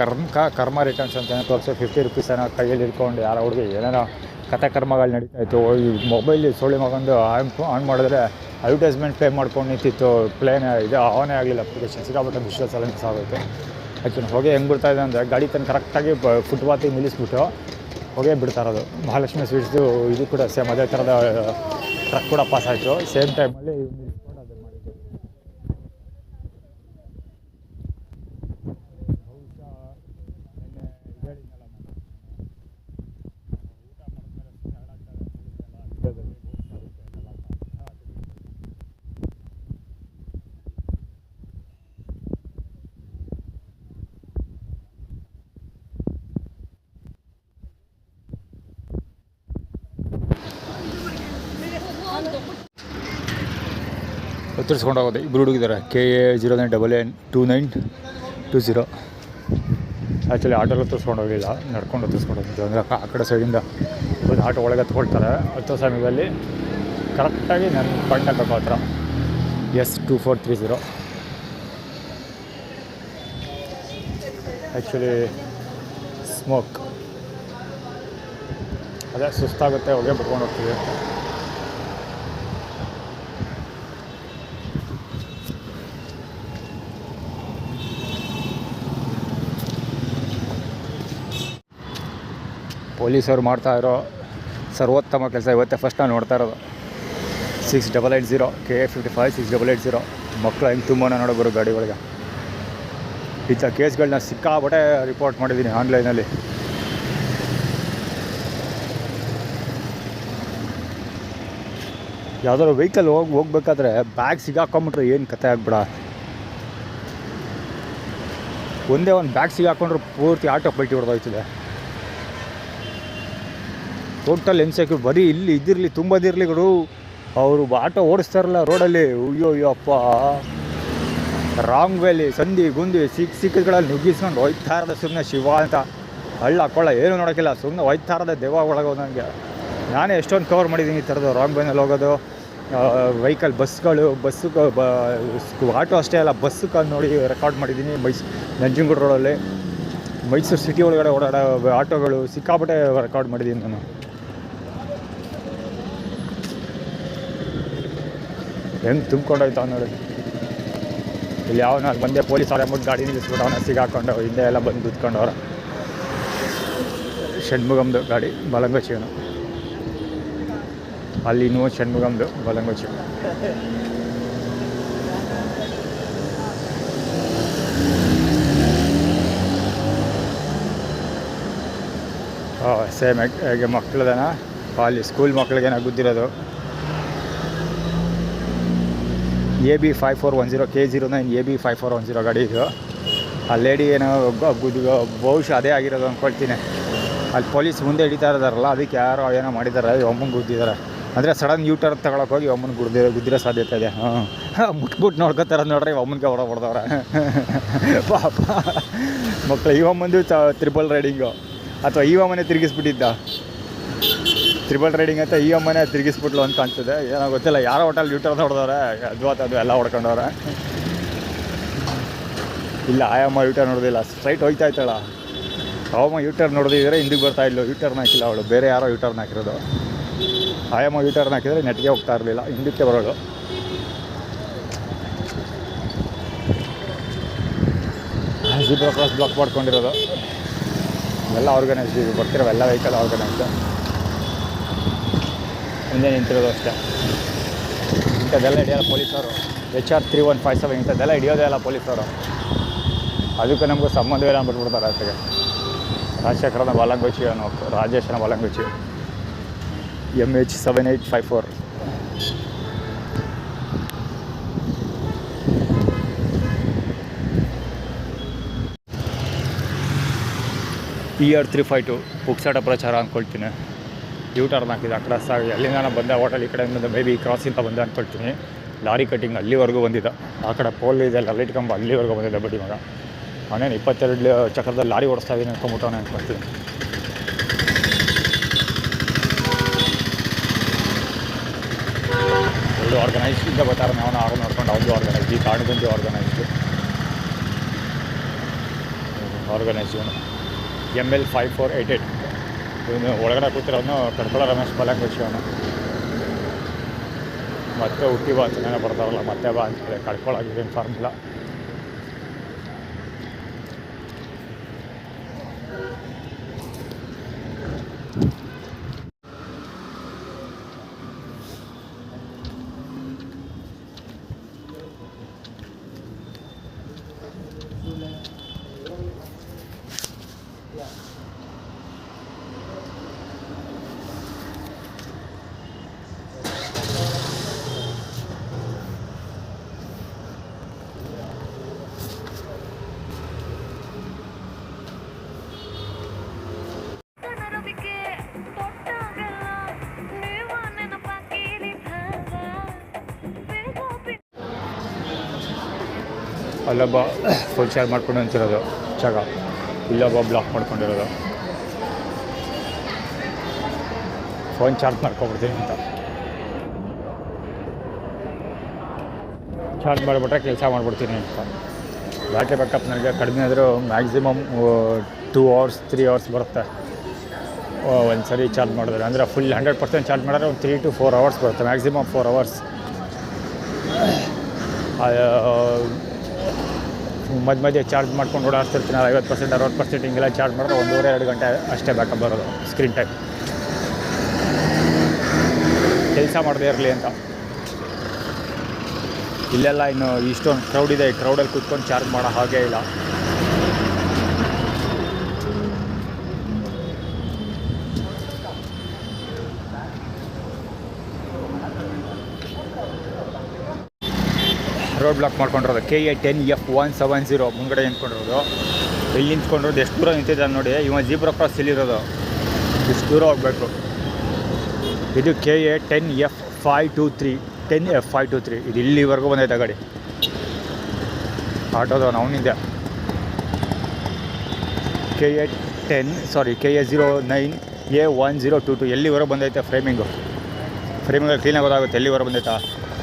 ಕರ್ಮ ರಿಟರ್ನ್ಸ್ ಅಂತ ಏನೋ ತೋರಿಸಿ 50 ರುಪೀಸನ್ನು ಕೈಯಲ್ಲಿ ಇಟ್ಕೊಂಡು ಯಾರೋ ಹುಡುಗಿ ಏನೇನೋ ಕಥಾ ಕರ್ಮಗಳು ನಡೀತಾಯಿತ್ತು. ಈ ಮೊಬೈಲ್ ಸೊಳ್ಳೆ ಮಗಂದು ಆನ್ ಮಾಡಿದ್ರೆ ಅಡ್ವರ್ಟೈಸ್ಮೆಂಟ್ ಪ್ಲೇ ಮಾಡ್ಕೊಂಡು ನಿಂತಿತ್ತು, ಪ್ಲೇನೇ ಇದು ಆನೇ ಆಗಲಿಲ್ಲ ಅಪ್ಲಿಕೇಶನ್. ಸಿಕ್ಕಾಬಿಟ್ಟು ವಿಶ್ವಾಸ ಎಲ್ಲ ಮಿಸ್ ಆಗುತ್ತೆ. ಆ್ಯಕ್ಚುಲಿ ಹೊಗೆ ಹೆಂಗೆ ಬಿಡ್ತಾಯಿದೆ ಅಂದರೆ ಗಾಡಿ ತನ್ನ ಕರೆಕ್ಟಾಗಿ ಫುಟ್ಪಾತಿಗೆ ನಿಲ್ಲಿಸ್ಬಿಟ್ಟು ಹೊಗೆ ಬಿಡ್ತಾ ಇರೋದು. ಮಹಾಲಕ್ಷ್ಮಿ ಸ್ವೀಟ್ಸ್ದು ಇದು ಕೂಡ ಸೇಮ್ ಅದೇ ಥರದ ಟ್ರಕ್ ಕೂಡ ಪಾಸ್ ಆಯಿತು ಸೇಮ್ ಟೈಮಲ್ಲಿ ನಿಲ್ಲಿಸ್ಕೊಂಡು ಅದನ್ನು ಮಾಡಿದ್ದು. ಬಹುಶಃ ನಿನ್ನೆ ವಿಡಿಯೋದಲ್ಲಿ ಹತ್ತಿರಿಸ್ಕೊಂಡು ಹೋಗೋದು. ಇಬ್ಬರು ಹುಡುಗಿದ್ದಾರೆ, KA098920. ಆ್ಯಕ್ಚುಲಿ ಆಟೋಲ್ಲಿ ಹತ್ತಿರಿಸ್ಕೊಂಡು ಹೋಗಿಲ್ಲ, ನಡ್ಕೊಂಡು ಹತ್ತಿರಿಸ್ಕೊಂಡು ಹೋಗಿದ್ದು. ಅಂದರೆ ಆ ಕಡೆ ಸೈಡಿಂದ ಒಂದು ಆಟೋ ಒಳಗೆ ಹತ್ಕೊಳ್ತಾರೆ. ಹತ್ತೋ ಸಮಯದಲ್ಲಿ ಕರೆಕ್ಟಾಗಿ ನನ್ನ ಕಣ್ಣಾಗಬೇಕು ಹತ್ರ S2430. ಆ್ಯಕ್ಚುಲಿ ಸ್ಮೋಕ್ ಅದೇ ಸುಸ್ತಾಗುತ್ತೆ, ಹೊಗೆ ಬಿಟ್ಕೊಂಡು ಹೋಗ್ತೀವಿ. ಪೊಲೀಸರು ಮಾಡ್ತಾ ಇರೋ ಸರ್ವೋತ್ತಮ ಕೆಲಸ ಇವತ್ತೇ ಫಸ್ಟ್ ನಾನು ನೋಡ್ತಾ ಇರೋದು. 6880 KA55 6880 ಮಕ್ಕಳು ಹೆಂಗೆ ತುಂಬ ನೋಡೋರು ಗಾಡಿಗಳಿಗೆ. ಇಂಥ ಕೇಸ್ಗಳನ್ನ ಸಿಕ್ಕಾಬಟ್ಟೆ ರಿಪೋರ್ಟ್ ಮಾಡಿದ್ದೀನಿ ಆನ್ಲೈನಲ್ಲಿ. ಯಾವುದಾದ್ರು ವೆಹಿಕಲ್ ಹೋಗ್ಬೇಕಾದ್ರೆ ಬ್ಯಾಗ್ ಸಿಗಾಕೊಂಬಿಟ್ರೆ ಏನು ಕತೆ ಆಗ್ಬಿಡ. ಒಂದೇ ಒಂದು ಬ್ಯಾಗ್ ಸಿಗಾಕೊಂಡ್ರೆ ಪೂರ್ತಿ ಆಟೋ ಪಲ್ಟಿ ಹೊಡೆದೋಯ್ತದೆ. Total insecure. ಬರೀ ಇಲ್ಲಿ ಇದಿರಲಿ ತುಂಬದಿರಲಿ ಗುರು, ಅವರು ಆಟೋ ಓಡಿಸ್ತಾರಲ್ಲ ರೋಡಲ್ಲಿ, ಅಯ್ಯೋ ಅಪ್ಪ, ರಾಂಗ್ ವೇಲಿ ಸಂಧಿ ಗುಂದಿ ಸಿಕ್ಕಗಳಲ್ಲಿ ನುಗ್ಗಿಸ್ಕೊಂಡು ಹೋಯ್ತಾ ಇರೋದು. ಸುಮ್ಮನೆ ಶಿವ ಅಂತ ಹಳ್ಳ ಕೊಳ್ಳ ಏನೂ ನೋಡೋಕ್ಕಿಲ್ಲ, ಸುಮ್ಮನೆ ಹೋಯ್ತಾ ಇರೋದೆ ದೆವ್ವ ಒಳಗೋದು. ನನಗೆ ನಾನೇ ಎಷ್ಟೊಂದು ಕವರ್ ಮಾಡಿದ್ದೀನಿ ಈ ಥರದ್ದು ರಾಂಗ್ ವೇನಲ್ಲಿ ಹೋಗೋದು. ವೆಹಿಕಲ್ ಬಸ್ಗಳು ಆಟೋ ಅಷ್ಟೇ ಅಲ್ಲ, ಬಸ್ಸು ನೋಡಿ ರೆಕಾರ್ಡ್ ಮಾಡಿದ್ದೀನಿ. ನಂಜನಗೂಡು ರೋಡಲ್ಲಿ ಮೈಸೂರು ಸಿಟಿ ಒಳಗಡೆ ಓಡಾಡೋ ಆಟೋಗಳು ಸಿಕ್ಕಾಪಟ್ಟೆ ರೆಕಾರ್ಡ್ ಮಾಡಿದ್ದೀನಿ ನಾನು. ಹೆಂಗೆ ತುಂಬ್ಕೊಂಡೋಯ್ತಾವ ನೋಡಿ. ಇಲ್ಲಿ ಯಾವನ ಬಂದೆ ಪೊಲೀಸ್ ಅವ್ರ ಅಂದ್ಬಿಟ್ಟು ಗಾಡಿ ನಿಲ್ಲಿಸ್ಬಿಟ್ಟು ಅವನ ಸಿಗಾಕೊಂಡು ಹಿಂದೆ ಎಲ್ಲ ಬಂದು ಕುತ್ಕೊಂಡವ್ರ. ಷಣ್ಮುಗಮ್ದು ಗಾಡಿ ಬಲಂಗೊಚ್ಚಿವನು, ಅಲ್ಲಿ ಇನ್ನೂ ಷಣ್ಮುಗಮ್ದು ಬಲಂಗೊಚ್ಚಿ. ಸೇಮ್ ಹೇಗೆ ಮಕ್ಕಳದೇನ ಅಲ್ಲಿ ಸ್ಕೂಲ್ ಮಕ್ಳಿಗೇನ ಗುದ್ದಿರೋದು. AB5410 K09 AB5410 ಗಾಡಿ ಇದು. ಆ ಲೇಡಿ ಏನೋ ಬಹುಶಃ ಅದೇ ಆಗಿರೋದು ಅಂದ್ಕೊಳ್ತೀನಿ. ಅಲ್ಲಿ ಪೊಲೀಸ್ ಮುಂದೆ ಹಿಡಿತಾ ಇದ್ದಾರಲ್ಲ, ಅದಕ್ಕೆ ಯಾರೋ ಏನೋ ಮಾಡಿದ್ದಾರೆ, ಒಮ್ಮಂಗೆ ಗುದ್ದಿದ್ದಾರೆ. ಅಂದರೆ ಸಡನ್ ಯೂಟರ್ನ್ ತಗೊಳಕ್ಕೆ ಹೋಗಿ ಒಮ್ಮನ ಗುದ್ದಿರೋ ಸಾಧ್ಯತೆ ಇದೆ. ಮುಟ್ಬಿಟ್ಟು ನೋಡ್ಕೊತಾರೆ ನೋಡ್ರಿ, ಒಮ್ಮನಿಗೆ ಹೊಡೆದವ್ರೆ ಪಾಪ ಮಕ್ಕಳು. ಇವಮ್ಮಂದು ತ್ರಿಬಲ್ ರೈಡಿಂಗು, ಅಥವಾ ಇವಮ್ಮನೆ ತಿರುಗಿಸ್ಬಿಟ್ಟಿದ್ದ. ತ್ರಿಬಲ್ ರೈಡಿಂಗ್ ಅಂತ ಇವಮ್ಮನೆ ತಿರುಗಿಸ್ಬಿಟ್ಲು ಅಂತ ಕಾಣ್ತದೆ, ಏನೋ ಗೊತ್ತಿಲ್ಲ. ಯಾರೋ ಹೋಟೆಲ್ ಯೂಟರ್ನ್ ಹೊಡೆದವ್ರೆ, ಅದು ಎಲ್ಲ ಹೊಡ್ಕೊಂಡವ್ರೆ. ಇಲ್ಲ, ಆಯಮ್ಮ ಯೂಟರ್ನ್ ನೋಡೋದಿಲ್ಲ, ಸ್ಟ್ರೈಟ್ ಹೋಯ್ತಾ ಇದ್ದಾಳ. ಅವಮ್ಮ ಯೂಟರ್ನ್ ನೋಡಿದ್ರೆ ಹಿಂದಿಗೆ ಬರ್ತಾ ಇಲ್ಲೋ, ಯೂಟರ್ನ್ ಹಾಕಿಲ್ಲ ಅವಳು, ಬೇರೆ ಯಾರೋ ಯೂಟರ್ನ್ ಹಾಕಿರೋದು. ಆಯಮ್ಮ ಯೂಟರ್ನ್ ಹಾಕಿದರೆ ನೆಟ್ಗೆ ಹೋಗ್ತಾ ಇರಲಿಲ್ಲ, ಹಿಂದಕ್ಕೆ ಬರೋಳು. ಝೀಬ್ರಾ ಕ್ರಾಸ್ ಬ್ಲಾಕ್ ಮಾಡ್ಕೊಂಡಿರೋದು ಎಲ್ಲ ಆರ್ಗನೈಸ್ಡ್. ಬರ್ತಿರೋ ಎಲ್ಲ ವೆಹಿಕಲ್ ಆರ್ಗನೈಸ್ಡ್. ಮುಂದೆ ನಿಂತಿರೋದು ಅಷ್ಟೇ. ಇಂಥದ್ದೆಲ್ಲ ಹಿಡಿಯೋಲ್ಲ ಪೊಲೀಸವರು. HR3157 ಇಂಥದ್ದೆಲ್ಲ ಹಿಡಿಯೋದೇ ಅಲ್ಲ ಪೊಲೀಸವರು. ಅದಕ್ಕೆ ನಮಗೂ ಸಂಬಂಧವೇ ಅಂದ್ಬಿಟ್ಬಿಡ್ತಾರೆ ಅಷ್ಟೇ. ರಾಜಶೇಖರನ ಬಲಂಗೊಚ್ಚಿ ಅನ್ನೋ, ರಾಜೇಶನ ಬಲಂಗೊಚ್ಚಿ, MH7854. PR352 ಪುಕ್ಸಾಟ ಪ್ರಚಾರ ಅಂದ್ಕೊಳ್ತೀನಿ. ಯೂಟರ್ನ್ ಹಾಕಿದೆ ಆ ಕ್ರಾಸ್ ಆಗಿ. ಅಲ್ಲಿಂದ ನಾನು ಬಂದೆ, ಹೋಟೆಲ್ ಈ ಕಡೆಯಿಂದ ಮೇ ಬಿ ಕ್ರಾಸಿಂದ ಬಂದೆ ಅಂದ್ಕೊಳ್ತೀನಿ. ಲಾರಿ ಕಟ್ಟಿಂಗ್ ಅಲ್ಲಿವರೆಗೂ ಬಂದಿದ್ದ. ಆ ಕಡೆ ಪೋಲ್ ಇದೆಲ್ಲ ಲೈಟ್ ಕಂಬ, ಅಲ್ಲಿವರೆಗೂ ಬಂದಿದ್ದೆ ಬಡ್ಡಿ ಮಗ. ಅವನೇನು 22 ಚಕ್ರದಲ್ಲಿ ಲಾರಿ ಓಡಿಸ್ತಾ ಇದ್ದೀನಿ ಅಂದ್ಕೊಂಬಿಟ್ಟವನೇ ಅಂದ್ಕೊಳ್ತೀನಿ. ಎರಡು ಆರ್ಗನೈಸ್ಡ್ ಇದ್ದ ಬರ್ತಾರೆ. ನಾವು ಆರು ನೋಡ್ಕೊಂಡು ಅವ್ರದ್ದು ಆರ್ಗನೈಸ್ಡ್, ಈ ಕಾರಣದಿಂದ ಆರ್ಗನೈಸ್ಡ್ ಇವನು ML5488. ಇವನು ಒಳಗಡೆ ಕೂತಿರೋನು ಕಡ್ಕೊಳ್ಳೋ ರಮೇಶ್ ಬಲಂಗೊಚ್ಚಿ ಅವನು. ಮತ್ತೆ ಹುಟ್ಟಿ ಬಾ ಚೆನ್ನಾಗಿ ಬರ್ತಾರಲ್ಲ, ಮತ್ತೆ ಬಾ ಅಂತೇಳಿ ಕಡ್ಕೊಳ್ಳೋಗಿದೆ ಫಾರ್ಮುಲಾ. ಅಲ್ಲೊಬ್ಬ ಫುಲ್ ಶೇರ್ ಮಾಡ್ಕೊಂಡು ಅಂತಿರೋದು ಜಾಗ, ಇಲ್ಲೊಬ್ಬ ಬ್ಲಾಕ್ ಮಾಡ್ಕೊಂಡಿರೋದು. ಫೋನ್ ಚಾರ್ಜ್ ಮಾಡ್ಕೊಬಿಡ್ತೀನಿ ಅಂತ. ಚಾರ್ಜ್ ಮಾಡಿಬಿಟ್ರೆ ಕೆಲಸ ಮಾಡಿಬಿಡ್ತೀನಿ ಅಂತ. ಬ್ಯಾಟ್ರಿ ಬ್ಯಾಕಪ್ ನನಗೆ ಕಡಿಮೆ ಆದರೂ ಮ್ಯಾಕ್ಸಿಮಮ್ 2 hours 3 hours ಬರುತ್ತೆ ಒಂದು ಸರಿ ಚಾರ್ಜ್ ಮಾಡಿದ್ರೆ. ಅಂದರೆ ಫುಲ್ 100% ಚಾರ್ಜ್ ಮಾಡಿದ್ರೆ ಒಂದು 3 to 4 hours ಬರುತ್ತೆ, ಮ್ಯಾಕ್ಸಿಮಮ್ 4 hours. ಮಧ್ಯ ಮಧ್ಯೆ ಚಾರ್ಜ್ ಮಾಡ್ಕೊಂಡು ಓಡಾಡ್ತಿರ್ತೀನಿ. 50% 60% ಹಿಂಗೆಲ್ಲ ಚಾರ್ಜ್ ಮಾಡಿದ್ರೆ 1.5-2 ಗಂಟೆ ಅಷ್ಟೇ ಬ್ಯಾಕಪ್ ಬರೋದು ಸ್ಕ್ರೀನ್ ಟೈಮ್. ಕೆಲಸ ಮಾಡದೇ ಇರಲಿ ಅಂತ. ಇಲ್ಲೆಲ್ಲ ಇನ್ನು ಇಷ್ಟೊಂದು ಕ್ರೌಡ್ ಇದೆ, ಈ ಕ್ರೌಡಲ್ಲಿ ಕೂತ್ಕೊಂಡು ಚಾರ್ಜ್ ಮಾಡೋ ಹಾಗೇ ಇಲ್ಲ. ರೋಡ್ ಬ್ಲಾಕ್ ಮಾಡ್ಕೊಂಡಿರೋದು KA 10F170 ಮುಂಗಡೆ ನಿಂತ್ಕೊಂಡಿರೋದು. ಇಲ್ಲಿ ನಿಂತ್ಕೊಂಡಿರೋದು ಎಷ್ಟು ದೂರ ನಿಂತಿದ್ದಾನೆ ನೋಡಿ. ಇವ ಜೀಬ್ರಾ ಕ್ರಾಸ್ ಇಲ್ಲಿರೋದು, ಇಷ್ಟು ದೂರ ಹೋಗಬೇಕು. ಇದು KA 10F523 10F523 ಇದು ಇಲ್ಲಿವರೆಗೂ ಬಂದೈತೆ ಗಾಡಿ. ಆಟೋದವನು ಅವನಿಂದ KA 09A1022 ಎಲ್ಲಿವರೆಗೂ ಬಂದೈತೆ. ಫ್ರೇಮಿಂಗಲ್ಲಿ ಕ್ಲೀನಾಗಿ ಗೊತ್ತಾಗುತ್ತೆ ಎಲ್ಲಿವರೆಗೂ ಬಂದೈತಾ.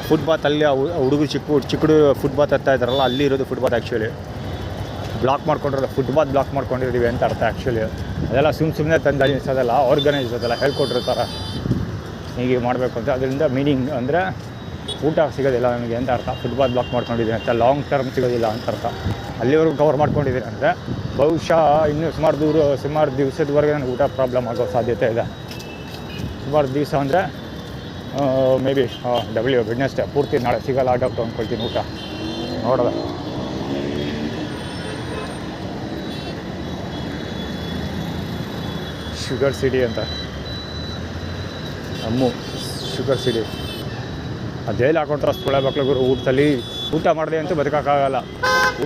ಫುಟ್ಪಾತ್ ಅಲ್ಲಿ ಹುಡುಗರು ಚಿಕ್ಕಡು ಫುಟ್ಪಾತ್ ಹತ್ತಾ ಇದ್ದಾರಲ್ಲ, ಅಲ್ಲಿ ಇರೋದು ಫುಟ್ಪಾತ್. ಆ್ಯಕ್ಚುಲಿ ಬ್ಲಾಕ್ ಮಾಡ್ಕೊಂಡಿರೋದು ಫುಟ್ಪಾತ್ ಬ್ಲಾಕ್ ಮಾಡ್ಕೊಂಡಿದ್ದೀವಿ ಅಂತ ಅರ್ಥ. ಆ್ಯಕ್ಚುಲಿ ಅದೆಲ್ಲ ಸುಮ್ಮನೆ ತಂದು ನಿಲ್ಸೋದಲ್ಲ, ಆರ್ಗನೈಸ್ ಅದೆಲ್ಲ ಹೇಳ್ಕೊಟ್ಟಿರ್ತಾರೆ ಹೀಗೆ ಮಾಡಬೇಕು ಅಂತ. ಅದರಿಂದ ಮೀನಿಂಗ್ ಅಂದರೆ ಊಟ ಸಿಗೋದಿಲ್ಲ ನನಗೆ ಅಂತ ಅರ್ಥ. ಫುಟ್ಪಾತ್ ಬ್ಲಾಕ್ ಮಾಡ್ಕೊಂಡಿದ್ದೀನಿ ಅಂತ, ಲಾಂಗ್ ಟರ್ಮ್ ಸಿಗೋದಿಲ್ಲ ಅಂತ ಅರ್ಥ. ಅಲ್ಲಿವರೆಗೂ ಕವರ್ ಮಾಡ್ಕೊಂಡಿದ್ದೀನಿ ಅಂದರೆ ಬಹುಶಃ ಇನ್ನೂ ಸುಮಾರು ದಿವಸದವರೆಗೆ ನನಗೆ ಊಟ ಪ್ರಾಬ್ಲಮ್ ಆಗೋ ಸಾಧ್ಯತೆ ಇದೆ. ಸುಮಾರು ದಿವಸ ಅಂದರೆ ಮೇ ಬಿ ವೆಡ್ನೆಸ್ಡೇ ಪೂರ್ತಿ ನಾಳೆ ಸಿಗೋಲ್ಲ ಡೌಟ್ ಅಂದ್ಕೊಳ್ತೀನಿ ಊಟ ನೋಡೋದ. ಶುಗರ್ ಸಿಟಿ ಅಂತ ಶುಗರ್ ಸಿಟಿ ಅದೇಲಿ ಹಾಕೊಂಡ್ರೆ ಸ್ಕೂಳ ಮಕ್ಳಿಗೂ ಊಟದಲ್ಲಿ ಊಟ ಮಾಡಿದೆ ಅಂತೂ ಬದುಕೋಕ್ಕಾಗಲ್ಲ.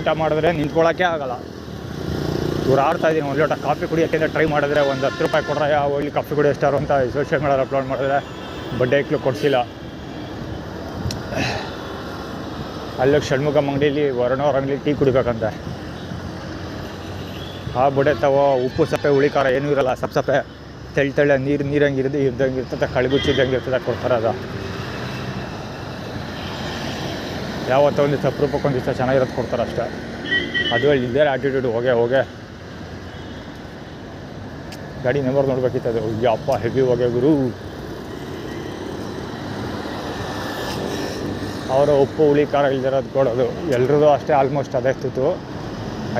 ಊಟ ಮಾಡಿದ್ರೆ ನಿಂತ್ಕೊಳ್ಳೋಕ್ಕೆ ಆಗಲ್ಲ. ಆಡ್ತಾಯಿದ್ದೀನಿ. ಒಂದು ಲೋಟ ಕಾಫಿ ಕುಡಿಯೋಕ್ಕೆ ಟ್ರೈ ಮಾಡಿದ್ರೆ ಒಂದು 10 ರೂಪಾಯಿ ಕೊಡ್ರೆ ಇಲ್ಲಿ ಕಾಫಿ ಕುಡಿ ಎಷ್ಟಾರು ಅಂತ ಸೋಷಿಯಲ್ ಮೀಡಿಯಾದಲ್ಲಿ ಅಪ್ಲೋಡ್ ಮಾಡಿದ್ರೆ ಬಡ್ಡೆ ಐಕ್ಲು ಕೊಡಿಸಿಲ್ಲ. ಅಲ್ಲಿ ಷಣ್ಮುಖಂ ಅಂಗಡಿಯಲ್ಲಿ ವರ್ಣವ್ರ ಅಂಗಡಿ ಟೀ ಕುಡಿಬೇಕಂತೆ. ಆ ಬಡೆ ತವೋ ಉಪ್ಪು ಸಪ್ಪೆ ಹುಳಿಕಾರ ಏನೂ ಇರೋಲ್ಲ, ಸಪ್ಪೆ ತೆಳ್ಳೆ ನೀರಂಗಿರೋದು ಇದ್ದಂಗೆ ಇರ್ತದೆ, ಕಳಿಗುಚ್ಚಿದ್ದಂಗೆ ಇರ್ತದೆ ಕೊಡ್ತಾರೆ. ಅದು ಯಾವತ್ತೋ ಒಂದು ದಿವಸ ಅಪರೂಪಕ್ಕೊಂದು ದಿವಸ ಚೆನ್ನಾಗಿರೋದು ಕೊಡ್ತಾರೆ ಅಷ್ಟೇ. ಅದು ಇಲ್ಲದೇ ಆ್ಯಟಿಟ್ಯೂಡ್ ಹೋಗೆ ಗಾಡಿ ನಂಬರ್ ನೋಡ್ಬೇಕಿತ್ತು. ಅದು ಅಪ್ಪ ಹೆವಿ ಹೋಗೆ ಗುರು. ಅವರು ಉಪ್ಪು ಹುಳಿ ಖಾರ ಇಲ್ದಿರೋದು ಕೊಡೋದು ಎಲ್ರದ್ದು ಅಷ್ಟೇ, ಆಲ್ಮೋಸ್ಟ್ ಅದೇ ಇರ್ತಿತ್ತು.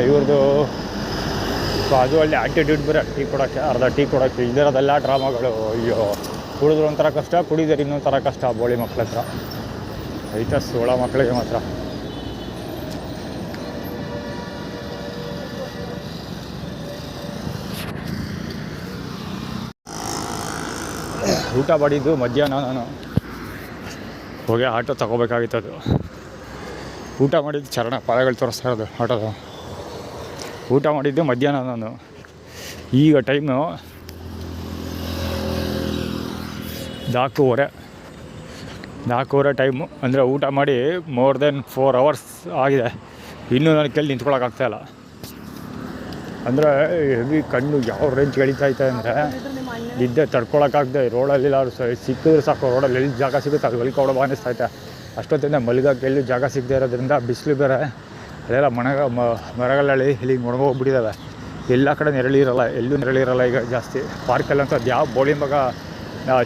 ಇವ್ರದ್ದು ಅದು ಒಳ್ಳೆ ಆ್ಯಟಿಟ್ಯೂಡ್ ಬರೀ ಟೀ ಕೊಡೋಕ್ಕೆ, ಅರ್ಧ ಟೀ ಕೊಡೋಕ್ಕೆ. ಇಲ್ದಿರೋದೆಲ್ಲ ಡ್ರಾಮಾಗಳು. ಅಯ್ಯೋ, ಕುಡಿದ್ರು ಒಂಥರ ಕಷ್ಟ, ಕುಡಿದ್ರೆ ಇನ್ನೊಂಥರ ಕಷ್ಟ. ಬೋಳಿ ಮಕ್ಳ ಹತ್ರ ಐತ, ಸೋಳ ಮಕ್ಕಳಿಗೆ ಮಾತ್ರ. ಊಟ ಮಾಡಿದ್ದು ಮಧ್ಯಾಹ್ನ. ನಾನು ಹೋಗಿ ಆಟೋ ತಗೋಬೇಕಾಗಿತ್ತದು. ಊಟ ಮಾಡಿದ್ದು ಚರಣ ಪಾದಗಳು ತೋರಿಸ್ತಾ ಇರೋದು ಆಟೋದು. ಊಟ ಮಾಡಿದ್ದು ಮಧ್ಯಾಹ್ನ ನಾನು. ಈಗ ಟೈಮು 4:15 ಟೈಮು. ಅಂದರೆ ಊಟ ಮಾಡಿ ಮೋರ್ ದೆನ್ 4 hours ಆಗಿದೆ. ಇನ್ನೂ ನನ್ನ ಕೈಲಿ ನಿಂತ್ಕೊಳ್ಳೋಕ್ಕಾಗ್ತಾಯಿಲ್ಲ. ಅಂದರೆ ಹೆವಿ ಕಣ್ಣು ಯಾವ ರೇಂಜ್ ಎಳಿತಾಯಿದೆ ಅಂದರೆ ನಿದ್ದೆ ತಡ್ಕೊಳಕ್ಕಾಗದೆ ರೋಡಲ್ಲಿ ಸಿಕ್ಕಿದ್ರೆ ಸಾಕು. ರೋಡಲ್ಲಿ ಎಲ್ಲಿ ಜಾಗ ಸಿಗುತ್ತೆ ಅದು ಹೊಲ್ಕೊಡೋ ಅನ್ನಿಸ್ತೈತೆ. ಅಷ್ಟೊತ್ತಿಂದ ಮಲಗೋಕ್ಕೆ ಎಲ್ಲಿ ಜಾಗ ಸಿಗದೆ ಇರೋದ್ರಿಂದ ಬಿಸಿಲು ಬೇರೆ, ಅದೆಲ್ಲ ಮರಗಳಲ್ಲಿ ಇಲ್ಲಿ ಒಣಗೋಗ್ಬಿಟ್ಟಿದ್ದಾವೆ. ಎಲ್ಲ ಕಡೆ ನೆರಳಿರಲ್ಲ, ಎಲ್ಲೂ ನೆರಳಿರಲ್ಲ ಈಗ ಜಾಸ್ತಿ. ಪಾರ್ಕಲ್ಲಂತೂ ಅದು ಯಾವ ಬೋಳಿ ಮಗ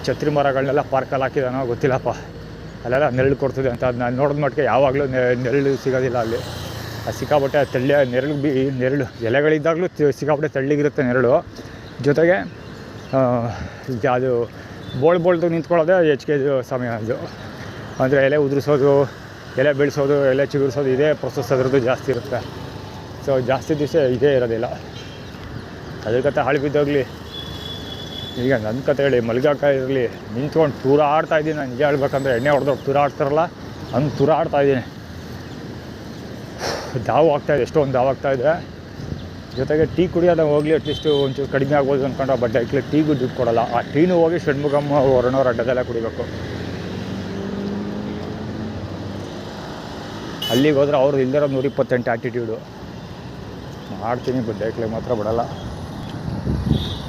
ಛತ್ರಿ ಮರಗಳನ್ನೆಲ್ಲ ಪಾರ್ಕಲ್ಲಿ ಹಾಕಿದಾನೋ ಗೊತ್ತಿಲ್ಲಪ್ಪ. ಅಲ್ಲೆಲ್ಲ ನೆರಳು ಕೊಡ್ತಿದೆ ಅಂತ. ಅದು ನಾನು ನೋಡಿದ ಮಟ್ಟಿಗೆ ಯಾವಾಗಲೂ ನೆರಳು ಸಿಗೋದಿಲ್ಲ ಅಲ್ಲಿ. ಅದು ಸಿಕ್ಕಾಪಟ್ಟೆ ನೆರಳು ಎಲೆಗಳಿದ್ದಾಗಲೂ ಸಿಕ್ಕಾಪಟ್ಟೆ ತೆಳ್ಳಗಿರುತ್ತೆ ನೆರಳು. ಜೊತೆಗೆ ಅದು ಬೋಳ್ದು ನಿಂತ್ಕೊಳ್ಳೋದೇ ಹೆಚ್ಚಿಗೆ ಸಮಯ. ಅದು ಅಂದರೆ ಎಲೆ ಉದುರಿಸೋದು, ಎಲೆ ಬೆಳೆಸೋದು, ಎಲೆ ಚಿಗುರಿಸೋದು, ಇದೇ ಪ್ರೊಸೆಸ್ ಅದರದ್ದು ಜಾಸ್ತಿ ಇರುತ್ತೆ. ಸೊ ಜಾಸ್ತಿ ದಿವಸ ಇದೇ ಇರೋದಿಲ್ಲ. ಅದ್ರ ಕತೆ ಹಾಳು ಬಿದ್ದೋಗಲಿ. ಈಗ ನನ್ನ ಕತೆ ಹೇಳಿ ಮಲ್ಗಾಕ ಇರಲಿ, ನಿಂತ್ಕೊಂಡು ತೂರ ಆಡ್ತಾಯಿದ್ದೀನಿ. ನಾನು ನಿಜ ಹೇಳ್ಬೇಕಂದ್ರೆ ಎಣ್ಣೆ ಹೊಡೆದವ್ರು ತೂರ ಆಡ್ತಾರಲ್ಲ ಹಂಗೆ ತೂರ ಆಡ್ತಾಯಿದ್ದೀನಿ. ದಾವು ಆಗ್ತಾಯಿದೆ, ಎಷ್ಟೊಂದು ದಾವು ಆಗ್ತಾಯಿದೆ. ಜೊತೆಗೆ ಟೀ ಕುಡಿಯೋದ ಹೋಗಲಿ, ಅಟ್ಲೀಸ್ಟು ಒಂಚೂರು ಕಡಿಮೆ ಆಗ್ಬೋದು ಅಂದ್ಕೊಂಡು ಬಟ್ ಐಕ್ಲಿ ಟೀಗೂ ದುಡ್ಡು ಕೊಡೋಲ್ಲ. ಆ ಟೀನೂ ಹೋಗಿ ಷಣ್ಮುಖಂ ವರ್ಣವ್ರ ಅಡ್ಡದೆಲ್ಲ ಕುಡಿಬೇಕು. ಅಲ್ಲಿಗೆ ಹೋದ್ರೆ ಅವ್ರು ಇಲ್ದಿರೋ 128 ಆ್ಯಟಿಟ್ಯೂಡು ಮಾಡ್ತೀನಿ. ಬಡ್ಡೈಕ್ಲೆ ಮಾತ್ರ ಬಿಡಲ್ಲ.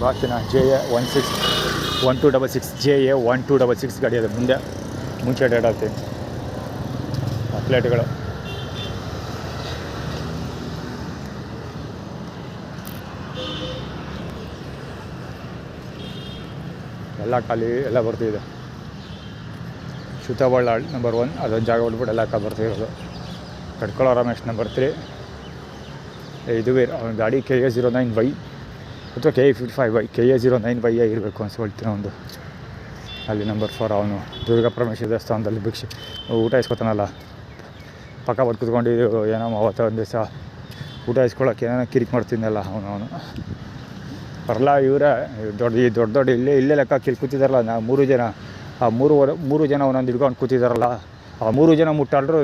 ಬಾಕಿನ JA 1266 JA 1266 ಗಾಡಿ ಅದು ಮುಂಚೆ ಅಡ್ಡಾಡ್ತೀನಿ ಪ್ಲೇಟ್ಗಳು. ಎಲ್ಲ ಖಾಲಿ, ಎಲ್ಲ ಬರ್ತಿದೆ. ಶುತಬಳ್ಳಾಳ್ ನಂಬರ್ 1 ಅದೊಂದು ಜಾಗ ಬಿಟ್ಬಿಟ್ಟು ಎಲ್ಲ ಬರ್ತಿರೋದು. ಕಟ್ಕೊಳ್ಳೋ ರಮೇಶ್ ನಂಬರ್ 3. ಇದುವೇ ಅವನ ಗಾಡಿ KA 09Y ಅಥವಾ KA 55Y KA 09Y ಇರಬೇಕು ಅನ್ಸ್ಕೊಳ್ತೀನಿ ಒಂದು. ಅಲ್ಲಿ ನಂಬರ್ 4 ಅವನು ದುರ್ಗಾ ಪರಮೇಶ್ವರ ದೇವಸ್ಥಾನದಲ್ಲಿ ಭಿಕ್ಷೆ ಊಟ ಇಸ್ಕೊತಾನಲ್ಲ, ಪಕ್ಕ ಬಟ್ ಕುತ್ಕೊಂಡಿದ್ದು. ಏನೋ ಅವತ್ತೊಂದು ದಿವಸ ಊಟ ಇಸ್ಕೊಳ್ಳೋಕೆ ಏನೋ ಕಿರಿಕ್ ಮಾಡ್ತಿದ್ದಲ್ಲ ಅವನು ಬರಲ್ಲ. ಇವರೇ ದೊಡ್ಡ ಇಲ್ಲೇ ಲೆಕ್ಕ ಕೂತಿದ್ದಾರಲ್ಲ ನಾವು 3 ಜನ. ಆ 3 ಜನ ಒಂದೊಂದು ಹಿಡ್ಕೊಂಡು ಕೂತಿದ್ದಾರಲ್ಲ, ಆ 3 ಜನ ಮುಟ್ಟಾಡ್ರು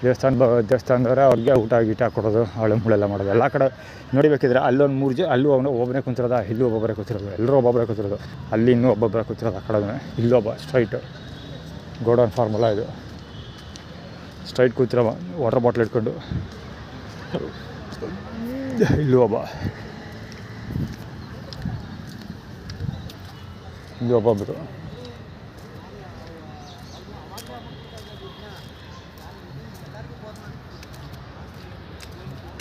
ದೇವಸ್ಥಾನದವರೇ ಅವ್ರಿಗೆ ಊಟ ಗೀಟ ಕೊಡೋದು, ಹಳೆ ಮುಳೆಲ್ಲ ಮಾಡೋದು. ಎಲ್ಲ ಕಡೆ ನೋಡಿಬೇಕಿದ್ರೆ ಅಲ್ಲೊಂದು 3 ಜನ, ಅಲ್ಲೂ ಅವನು ಒಬ್ಬನೇ ಕೂತಿರೋದ, ಇಲ್ಲೂ ಒಬ್ಬೊಬ್ಬರೇ ಕೂತಿರೋದು, ಎಲ್ಲರೂ ಒಬ್ಬೊಬ್ಬರೇ ಕೂತಿರೋದು. ಅಲ್ಲಿ ಇನ್ನೂ ಒಬ್ಬೊಬ್ಬರೇ ಕೂತಿರೋದು ಆ ಕಡೆ, ಇಲ್ಲೊಬ್ಬ ಸ್ಟ್ರೈಟ್ ಗೋಡೌನ್ ಫಾರ್ಮುಲಾ ಇದು. ಸ್ಟ್ರೈಟ್ ಕೂತಿರೋ ವಾಟರ್ ಬಾಟ್ಲ್ ಇಟ್ಕೊಂಡು, ಇಲ್ಲೂ ಒಬ್ಬೊಬ್ಬರು.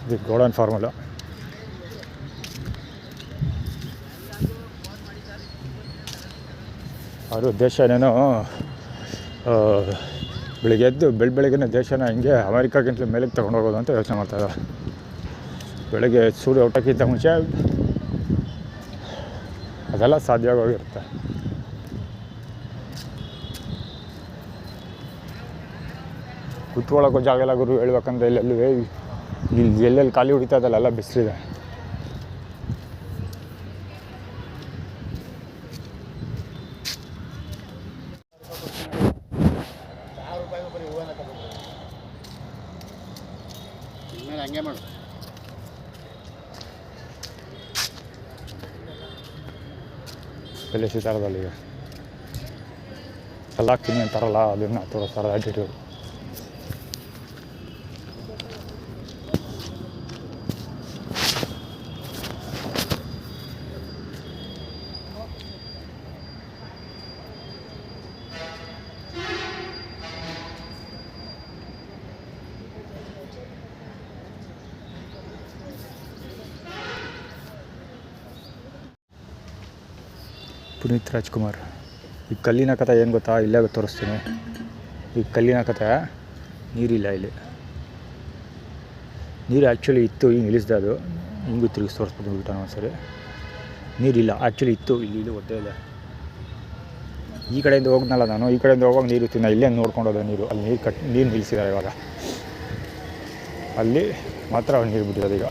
ಇದು ಗೋಡೌನ್ ಫಾರ್ಮುಲಾ. ಅವರು ದೇಶ ಏನೇನೋ ಬೆಳಿಗ್ಗೆ ಎದ್ದು ಬೆಳಗ್ಗೆನೇ ದೇಶನ ಹಿಂಗೆ ಅಮೇರಿಕಾಗಿಂತಲೂ ಮೇಲಕ್ಕೆ ತೊಗೊಂಡೋಗೋದು ಅಂತ ಯೋಚನೆ ಮಾಡ್ತಾಯಿದ್ದಾರೆ. ಬೆಳಗ್ಗೆ ಸೂರ್ಯ ಊಟಕ್ಕಿಂತ ಮುಂಚೆ ಅದೆಲ್ಲ ಸಾಧ್ಯವಾಗಿರುತ್ತೆ. ಕುತ್ಕೊಳ್ಳೋಕ್ಕೂ ಜಾಗ ಎಲ್ಲ ಗುರು ಹೇಳ್ಬೇಕಂದ್ರೆ ಇಲ್ಲಿ ಎಲ್ಲೆಲ್ಲಿ ಖಾಲಿ ಹೊಡಿತಾ ಇದಲ್ಲ ಎಲ್ಲ ಬಿಸಿಲಿದೆ. ಹಂಗೆ ಮಾಡು. ಬೆಲೆ ಸಿತಾರದಲ್ಲಿ ಈಗ ಎಲ್ಲ ಹಾಕ್ತೀನಿ ಅಂತಾರಲ್ಲ, ಅದನ್ನು ತೋರಿಸ್ತಾರೆ ಆ್ಯಟಿಟ್ಯೂಡ್. ಪುನೀತ್ ರಾಜ್ಕುಮಾರ್. ಈ ಕಲ್ಲಿನ ಕಥೆ ಏನು ಗೊತ್ತಾ, ಇಲ್ಲೇ ತೋರಿಸ್ತೀನಿ. ಈ ಕಲ್ಲಿನ ಕಥೆ ನೀರಿಲ್ಲ ಇಲ್ಲಿ. ನೀರು ಆ್ಯಕ್ಚುಲಿ ಇತ್ತು, ಹಿಂಗೆ ಇಳಿಸ್ದೆ, ಅದು ಹಿಂಗೂ ತಿರುಗಿಸಿ ತೋರಿಸ್ಬೋದು ಊಟ ಒಂದ್ಸರಿ. ನೀರಿಲ್ಲ ಆ್ಯಕ್ಚುಲಿ ಇತ್ತು, ಇಲ್ಲಿ ಒದ್ದೆ ಇಲ್ಲ. ಈ ಕಡೆಯಿಂದ ಹೋಗ್ನಲ್ಲ ನಾನು, ಈ ಕಡೆಯಿಂದ ಹೋಗುವಾಗ ನೀರು ಇತ್ತು. ನಾನು ಇಲ್ಲೇ ನೋಡ್ಕೊಂಡೋದೆ ನೀರು. ಅಲ್ಲಿ ನೀರು ನಿಲ್ಲಿಸಿದ್ದಾರೆ ಇವಾಗ. ಅಲ್ಲಿ ಮಾತ್ರ ನೀರು ಬಿಟ್ಟಿರೋದು ಈಗ.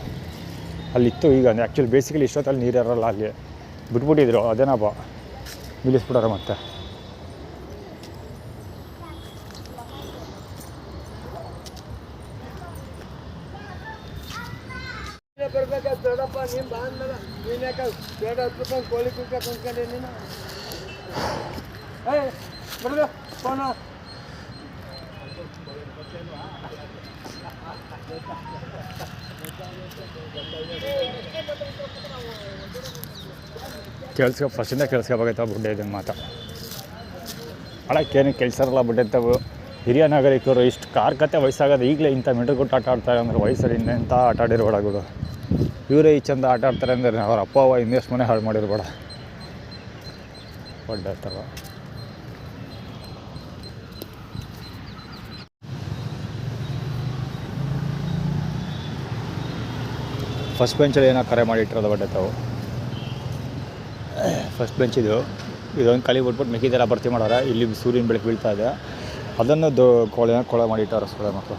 ಅಲ್ಲಿತ್ತು. ಈಗ ಆ್ಯಕ್ಚುಲಿ ಬೇಸಿಕಲಿ ಇಷ್ಟೊತ್ತಲ್ಲಿ ನೀರು ಇರೋಲ್ಲ, ಅಲ್ಲಿ ಬಿಟ್ಬಿಟ್ಟಿದ್ರು. ಅದೇನಪ್ಪ ನಿಲ್ಲಿಸ್ಬಿಟ್ಟಾರೆ ಮತ್ತೆ. ಫಸ್ಟಿಂದ ಕೇಳಿಸ್ಕೋಬೇಕಾಯ್ತು ಬುಡ್ಡೆ ಇದನ್ನು ಮಾತಾ ಮಾಡೋಕ್ಕೇನು ಕೆಲಸ ಇರಲ್ಲ. ಬುಡ್ಡೆ ಅಂತವು ಹಿರಿಯ ನಾಗರಿಕರು ಇಷ್ಟು ಕತೆ ವಯಸ್ಸಾಗೋದು ಈಗಲೇ ಇಂಥ ಮೆಟ್ರು ಕೊಟ್ಟು ಆಟ ಆಡ್ತಾರೆ ಅಂದ್ರೆ ವಯಸ್ಸಲ್ಲಿ ಇನ್ನೆಂಥ ಆಟ ಆಡಿರ್ಬೇಡಗಳು. ಇವರೇ ಈ ಚಂದ ಆಟ ಆಡ್ತಾರೆ ಅಂದರೆ ಅವ್ರ ಅಪ್ಪ ಅವ್ವ ಇನ್ನೆಷ್ಟು ಮನೆ ಹಾಳು ಮಾಡಿರ್ಬೇಡ. ಒಡ್ಡೆ ಥರ ಫಸ್ಟ್ ಬೆಂಚಲ್ಲಿ ಏನೋ ಕರೆ ಮಾಡಿಟ್ಟಿರೋದು ಬಡ್ಡೆ ತಾವು. ಫಸ್ಟ್ ಬೆಂಚ್ ಇದೊಂದು ಖಾಲಿ ಬಿಟ್ಬಿಟ್ಟು ಮೆಕ್ಕಿದೆಲ್ಲ ಭರ್ತಿ ಮಾಡೋರೆ. ಇಲ್ಲಿ ಸೂರ್ಯನ ಬೆಳಕು ಬೀಳ್ತಾ ಇದೆ, ಅದನ್ನು ಕೊಳೆ ಮಾಡಿಟ್ಟಾರೆ ಸೊಳ್ಳೆ ಮಕ್ಕಳು.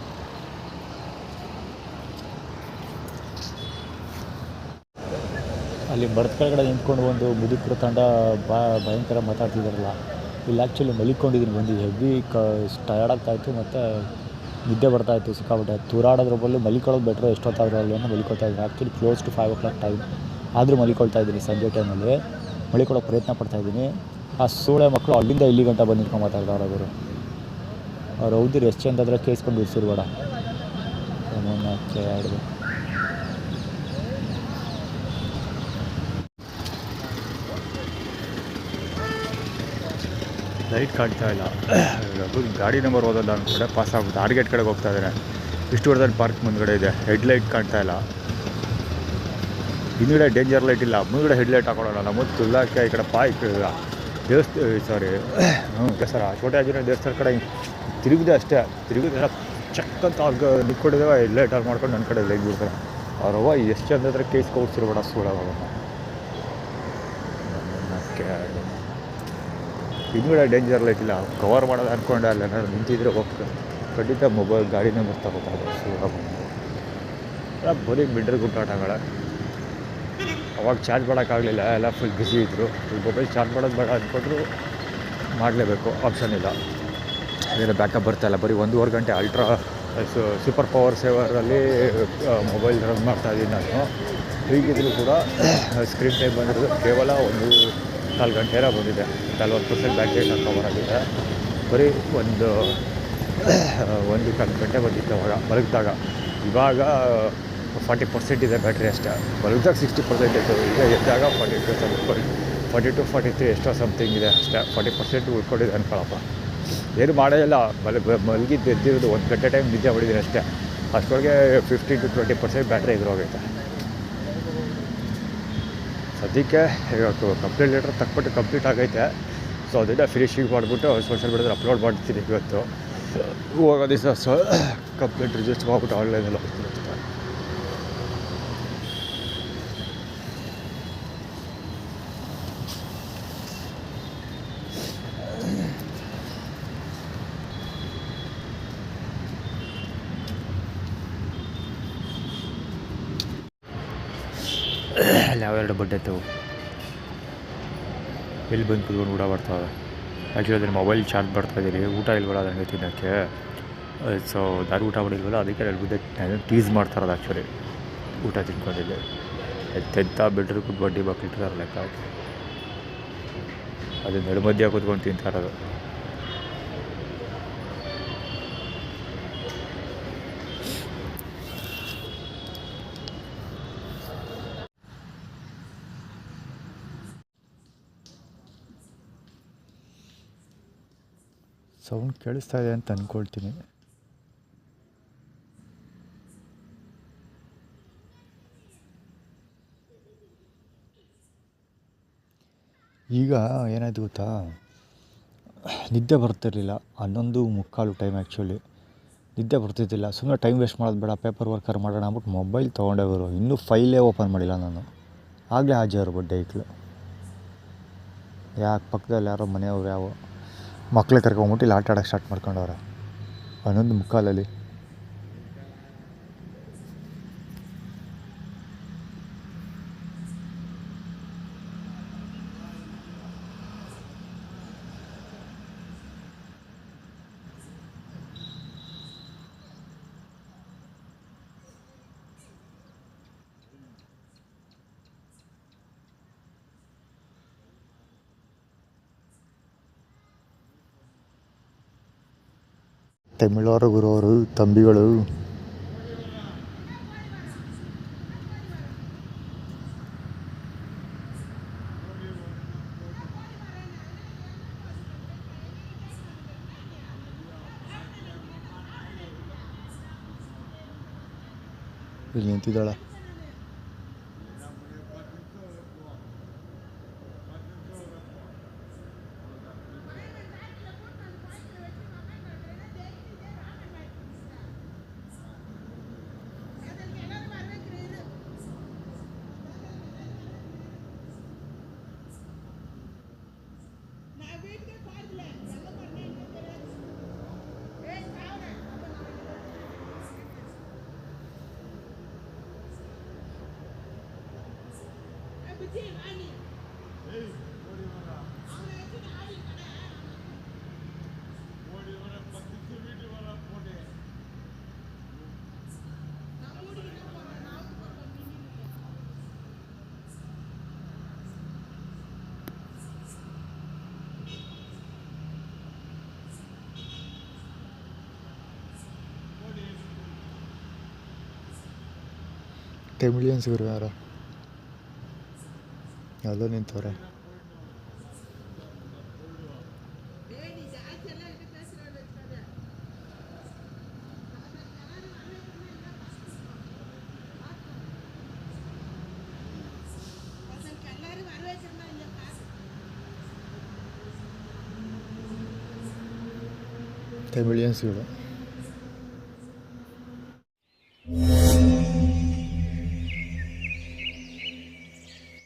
ಅಲ್ಲಿ ಬರ್ತ್ ಕೆಳಗಡೆ ನಿಂತ್ಕೊಂಡು ಒಂದು ಮುದುಕರ ತಂಡ ಭಯಂಕರ ಮಾತಾಡ್ತಿದ್ದಾರಲ್ಲ. ಇಲ್ಲಿ ಆ್ಯಕ್ಚುಲಿ ಮಲಿಕೊಂಡಿದ್ದೀನಿ, ಬಂದು ಹೆವಿ ಟಯರ್ಡ್ ಆಗ್ತಾಯಿತ್ತು ಮತ್ತು ನಿದ್ದೆ ಬರ್ತಾಯಿತ್ತು ಸಿಕ್ಕಾಬಿಟ್ಟೆ. ತೂರಾಡೋದ್ರ ಬದಲು ಮಲಿಕೊಳ್ಳೋದು ಬೆಟ್ರು. ಎಷ್ಟೊತ್ತಾದರೂ ಅಲ್ಲಿ ಮಲಿಕೊಳ್ತಾ ಇದ್ದೀನಿ. Actually close to 5 o'clock time ಆದರೂ ಮಲಿಕೊಳ್ತಾ ಇದ್ದೀನಿ. ಸಂಜೆ ಟೈಮಲ್ಲಿ ಮಲಿಕೊಳ್ಳೋಕೆ ಪ್ರಯತ್ನ ಪಡ್ತಾಯಿದ್ದೀನಿ. ಆ ಸೂಳೆ ಮಕ್ಕಳು ಅಲ್ಲಿಂದ ಇಲ್ಲಿ ಗಂಟ ಬಂದು ನಿಂತ್ಕೊಂಡು ಮಾತಾಡ್ತಾರೆ ಅವರು. ಅವ್ರು ಹೌದಿರಿ ಎಷ್ಟು ಚಂದ ಅದ್ರ ಕೇಳಿಸ್ಕೊಂಡು ಬಿಡ್ಸಿರ್ಬೇಡ ಆಡಿದೆ. ಲೈಟ್ ಕಾಣ್ತಾ ಇಲ್ಲ. ಗಾಡಿ ನಂಬರ್ ಓದೋದು ನನ್ನ ಕಡೆ ಪಾಸ್ ಆಗುತ್ತೆ. ಆರ್ಗೇಟ್ ಕಡೆಗೆ ಹೋಗ್ತಾ ಇದ್ದಾನೆ. ಇಷ್ಟು ಹೊಡೆದಲ್ಲಿ ಪಾರ್ಕ್ ಮುಂದ್ಗಡೆ ಇದೆ. ಹೆಡ್ಲೈಟ್ ಕಾಣ್ತಾ ಇಲ್ಲ. ಹಿಂದುಗಡೆ ಡೇಂಜರ್ ಲೈಟ್ ಇಲ್ಲ. ಮುಂದುಗಡೆ ಹೆಡ್ಲೈಟ್ ಹಾಕೊಳ್ಳೋಣ. ನಮ್ಮ ತುಳ್ಳಾಕೆ ಈ ಕಡೆ ಸರ ಛೋಟೆ ಆಂಜನೇಯ ದೇವಸ್ಥಾನ ಕಡೆ ತಿರುಗಿದೆ ಅಷ್ಟೇ. ತಿರುಗಿದೆಲ್ಲ ಚಕ್ಕಂತ ಅವ್ರಿಗೆ ನಿಂತ್ಕೊಂಡಿದ್ದೇವೆ. ಹೆಡ್ಲೈಟ್ ಆನ್ ಮಾಡ್ಕೊಂಡು ನನ್ನ ಕಡೆ ಲೈಟ್ ಬಿಡ್ತಾರೆ. ಅವ್ರವ್ವ ಎಷ್ಟು ಚಂದ ಅಂದರೆ ಕೇಸ್ ಕೊಡ್ಸಿರ್ಬೇಡ ಸೂಡೋವಾಗ. ಹಿಂದುಗಡೆ ಡೇಂಜರ್ ಲೈಟ್ ಇಲ್ಲ. ಕವರ್ ಮಾಡೋದು ಅಂದ್ಕೊಂಡೆ ಅಲ್ಲ ಏನಾದ್ರು ನಿಂತಿದ್ರೆ ಹೋಗ್ತಾರೆ. ಖಂಡಿತ ಮೊಬೈಲ್ ಗಾಡಿನೇ ಬರ್ತಾಗೋದು ಸೂಡೋದು. ಬರೀ ಬಿಡ್ರೆ ಗುಡ್ಡಾಟಗಳ. ಅವಾಗ ಚಾರ್ಜ್ ಮಾಡೋಕ್ಕಾಗಲಿಲ್ಲ. ಎಲ್ಲ ಫುಲ್ ಬ್ಯುಸಿ ಇದ್ದರು. ಈ ಮೊಬೈಲ್ ಚಾರ್ಜ್ ಮಾಡೋದು ಬೇಡ ಅಂದ್ಕೊಂಡ್ರು ಮಾಡಲೇಬೇಕು. ಆಪ್ಷನ್ ಇಲ್ಲ. ಅದೇನು ಬ್ಯಾಕಪ್ ಬರ್ತಾಯಿಲ್ಲ. ಬರೀ 1.5 ಗಂಟೆ ಅಲ್ಟ್ರಾ ಸೂಪರ್ ಪವರ್ ಸೇವರಲ್ಲಿ ಮೊಬೈಲ್ ರನ್ ಮಾಡ್ತಾಯಿದ್ದೀನಿ ನಾನು. ಹೀಗಿದ್ರೂ ಕೂಡ ಸ್ಕ್ರೀನ್ ಟೈಮ್ ಬಂದಿರೋದು ಕೇವಲ 1.25 ಗಂಟೆ ಬಂದಿದೆ. 40% ಬ್ಯಾಟ್ರಿ ಕವರ್ ಆಗಿದೆ. ಬರೀ ಒಂದು 1.25 ಗಂಟೆ ಬಂದಿತ್ತು ಅವಾಗ ಮಲಗಿದಾಗ. ಇವಾಗ 40% ಇದೆ ಬ್ಯಾಟ್ರಿ ಅಷ್ಟೇ. ಮಲಗಿದಾಗ 60% ಇತ್ತು. ಈಗ ಎದ್ದಾಗ 42-43 ಎಷ್ಟೋ ಸಮಥಿಂಗ್ ಇದೆ ಅಷ್ಟೇ. 40% ಉಳ್ಕೊಂಡಿದೆ ಅನ್ಕೊಳಪ್ಪ. ಏನು ಮಾಡೇ ಇಲ್ಲ. ಮಲಗಿದ್ದು ಎದ್ದಿರೋದು 1 ಗಂಟೆ ಟೈಮ್ ನಿದ್ದೆ ಮಾಡಿದ್ದೀನಿ ಅಷ್ಟೇ. ಅಷ್ಟರೊಳಗೆ 15-20% ಬ್ಯಾಟ್ರಿ ಎದುರೋಗೈತೆ. ಸದ್ಯಕ್ಕೆ ಈಗ ಕಂಪ್ಲೀಟ್ ಲೆಟ್ರ್ ತಕ್ಬಿಟ್ಟು ಕಂಪ್ಲೀಟ್ ಆಗೈತೆ. ಸೊ ಅದನ್ನು ಫಿನಿಶಿಂಗ್ ಮಾಡಿಬಿಟ್ಟು ಸೋಷಿಯಲ್ ಮೀಡಿಯಾದಲ್ಲಿ ಅಪ್ಲೋಡ್ ಮಾಡ್ತೀನಿ ಇವತ್ತು. ಹೋಗೋ ದಿವಸ ಕಂಪ್ಲೀಟ್ ರಿಜಿಸ್ಟರ್ ಮಾಡಿಬಿಟ್ಟು ಆನ್ಲೈನಲ್ಲಿ ಹೋಗ್ತೀನಿ ಅಷ್ಟೇ. ಅಲ್ಲಿ ಯಾವೆರಡು ಬಡ್ಡೆತ್ತು ಎಲ್ಲಿ ಬಂದು ಕುತ್ಕೊಂಡು ಊಟ ಮಾಡ್ತಾವೆ. ಆ್ಯಕ್ಚುಲಿ ಅದನ್ನು ಮೊಬೈಲ್ ಚಾರ್ಜ್ ಮಾಡ್ತಾಯಿದ್ದೀರಿ. ಊಟ ಇಲ್ವಲ್ಲ ನನಗೆ ತಿನ್ನೋಕ್ಕೆ. ಸೊ ಯಾರು ಊಟ ಮಾಡಿಲ್ವಲ್ಲ ಅದಕ್ಕೆ ಎರಡು ಬುದ್ಧಿ ಟೀಸ್ ಮಾಡ್ತಾರದು. ಆ್ಯಕ್ಚುಲಿ ಊಟ ತಿನ್ಕೊಂಡಿದ್ದೆ ತೆಂತ ಬಿಡ್ರು ಕೂತ್ ಬಡ್ಡಿ ಬಾಕ್ಲಿಟ್ಟಾರ ಲೆಕ್ಕ ಹಾಕಿ ಅದು ನಡುಮಧ್ಯ ಕೂತ್ಕೊಂಡು ತಿಂತಾರದು. ಸೌಂಡ್ ಕೇಳಿಸ್ತಾ ಇದೆ ಅಂತ ಅಂದ್ಕೊಳ್ತೀನಿ. ಈಗ ಏನಾಯ್ತು ಗೊತ್ತಾ, ನಿದ್ದೆ ಬರ್ತಿರಲಿಲ್ಲ. 11:45 ಟೈಮ್. ಆ್ಯಕ್ಚುಲಿ ನಿದ್ದೆ ಬರ್ತಿದ್ದಿಲ್ಲ. ಸುಮ್ಮನೆ ಟೈಮ್ ವೇಸ್ಟ್ ಮಾಡೋದು ಬೇಡ, ಪೇಪರ್ ವರ್ಕರ್ ಮಾಡೋಣ ಅಂದ್ಬಿಟ್ಟು ಮೊಬೈಲ್ ತೊಗೊಂಡೇ ಬರೋ. ಇನ್ನೂ ಫೈಲೇ ಓಪನ್ ಮಾಡಿಲ್ಲ ನಾನು. ಆಗಲೇ ಹಾಜರು ಬಡ್ಡೆ ಇಟ್ಲು. ಯಾಕೆ ಪಕ್ಕದಲ್ಲಿ ಯಾರೋ ಮನೆಯವ್ರು ಯಾವ ಮಕ್ಳು ಕರ್ಕೊಂಬಿಟ್ಟು ಇಲ್ಲಿ ಆಟ ಆಡೋಕ್ಕೆ ಸ್ಟಾರ್ಟ್ ಮಾಡ್ಕೊಂಡವ್ರೆ 11:45. ತಮಿಳವರು ಗುರುವರು ತಂಬಿಗಳು. ಇಲ್ಲಿ ನಿಂತಿದ್ದಾಳೆ. ತಮಿಳಿಯನ್ಸ್ ಗುರು ಯಾರು ಎಲ್ಲೋ ನಿಂತವ್ರೆ. ತಮಿಳಿಯನ್ಸ್ಗಳು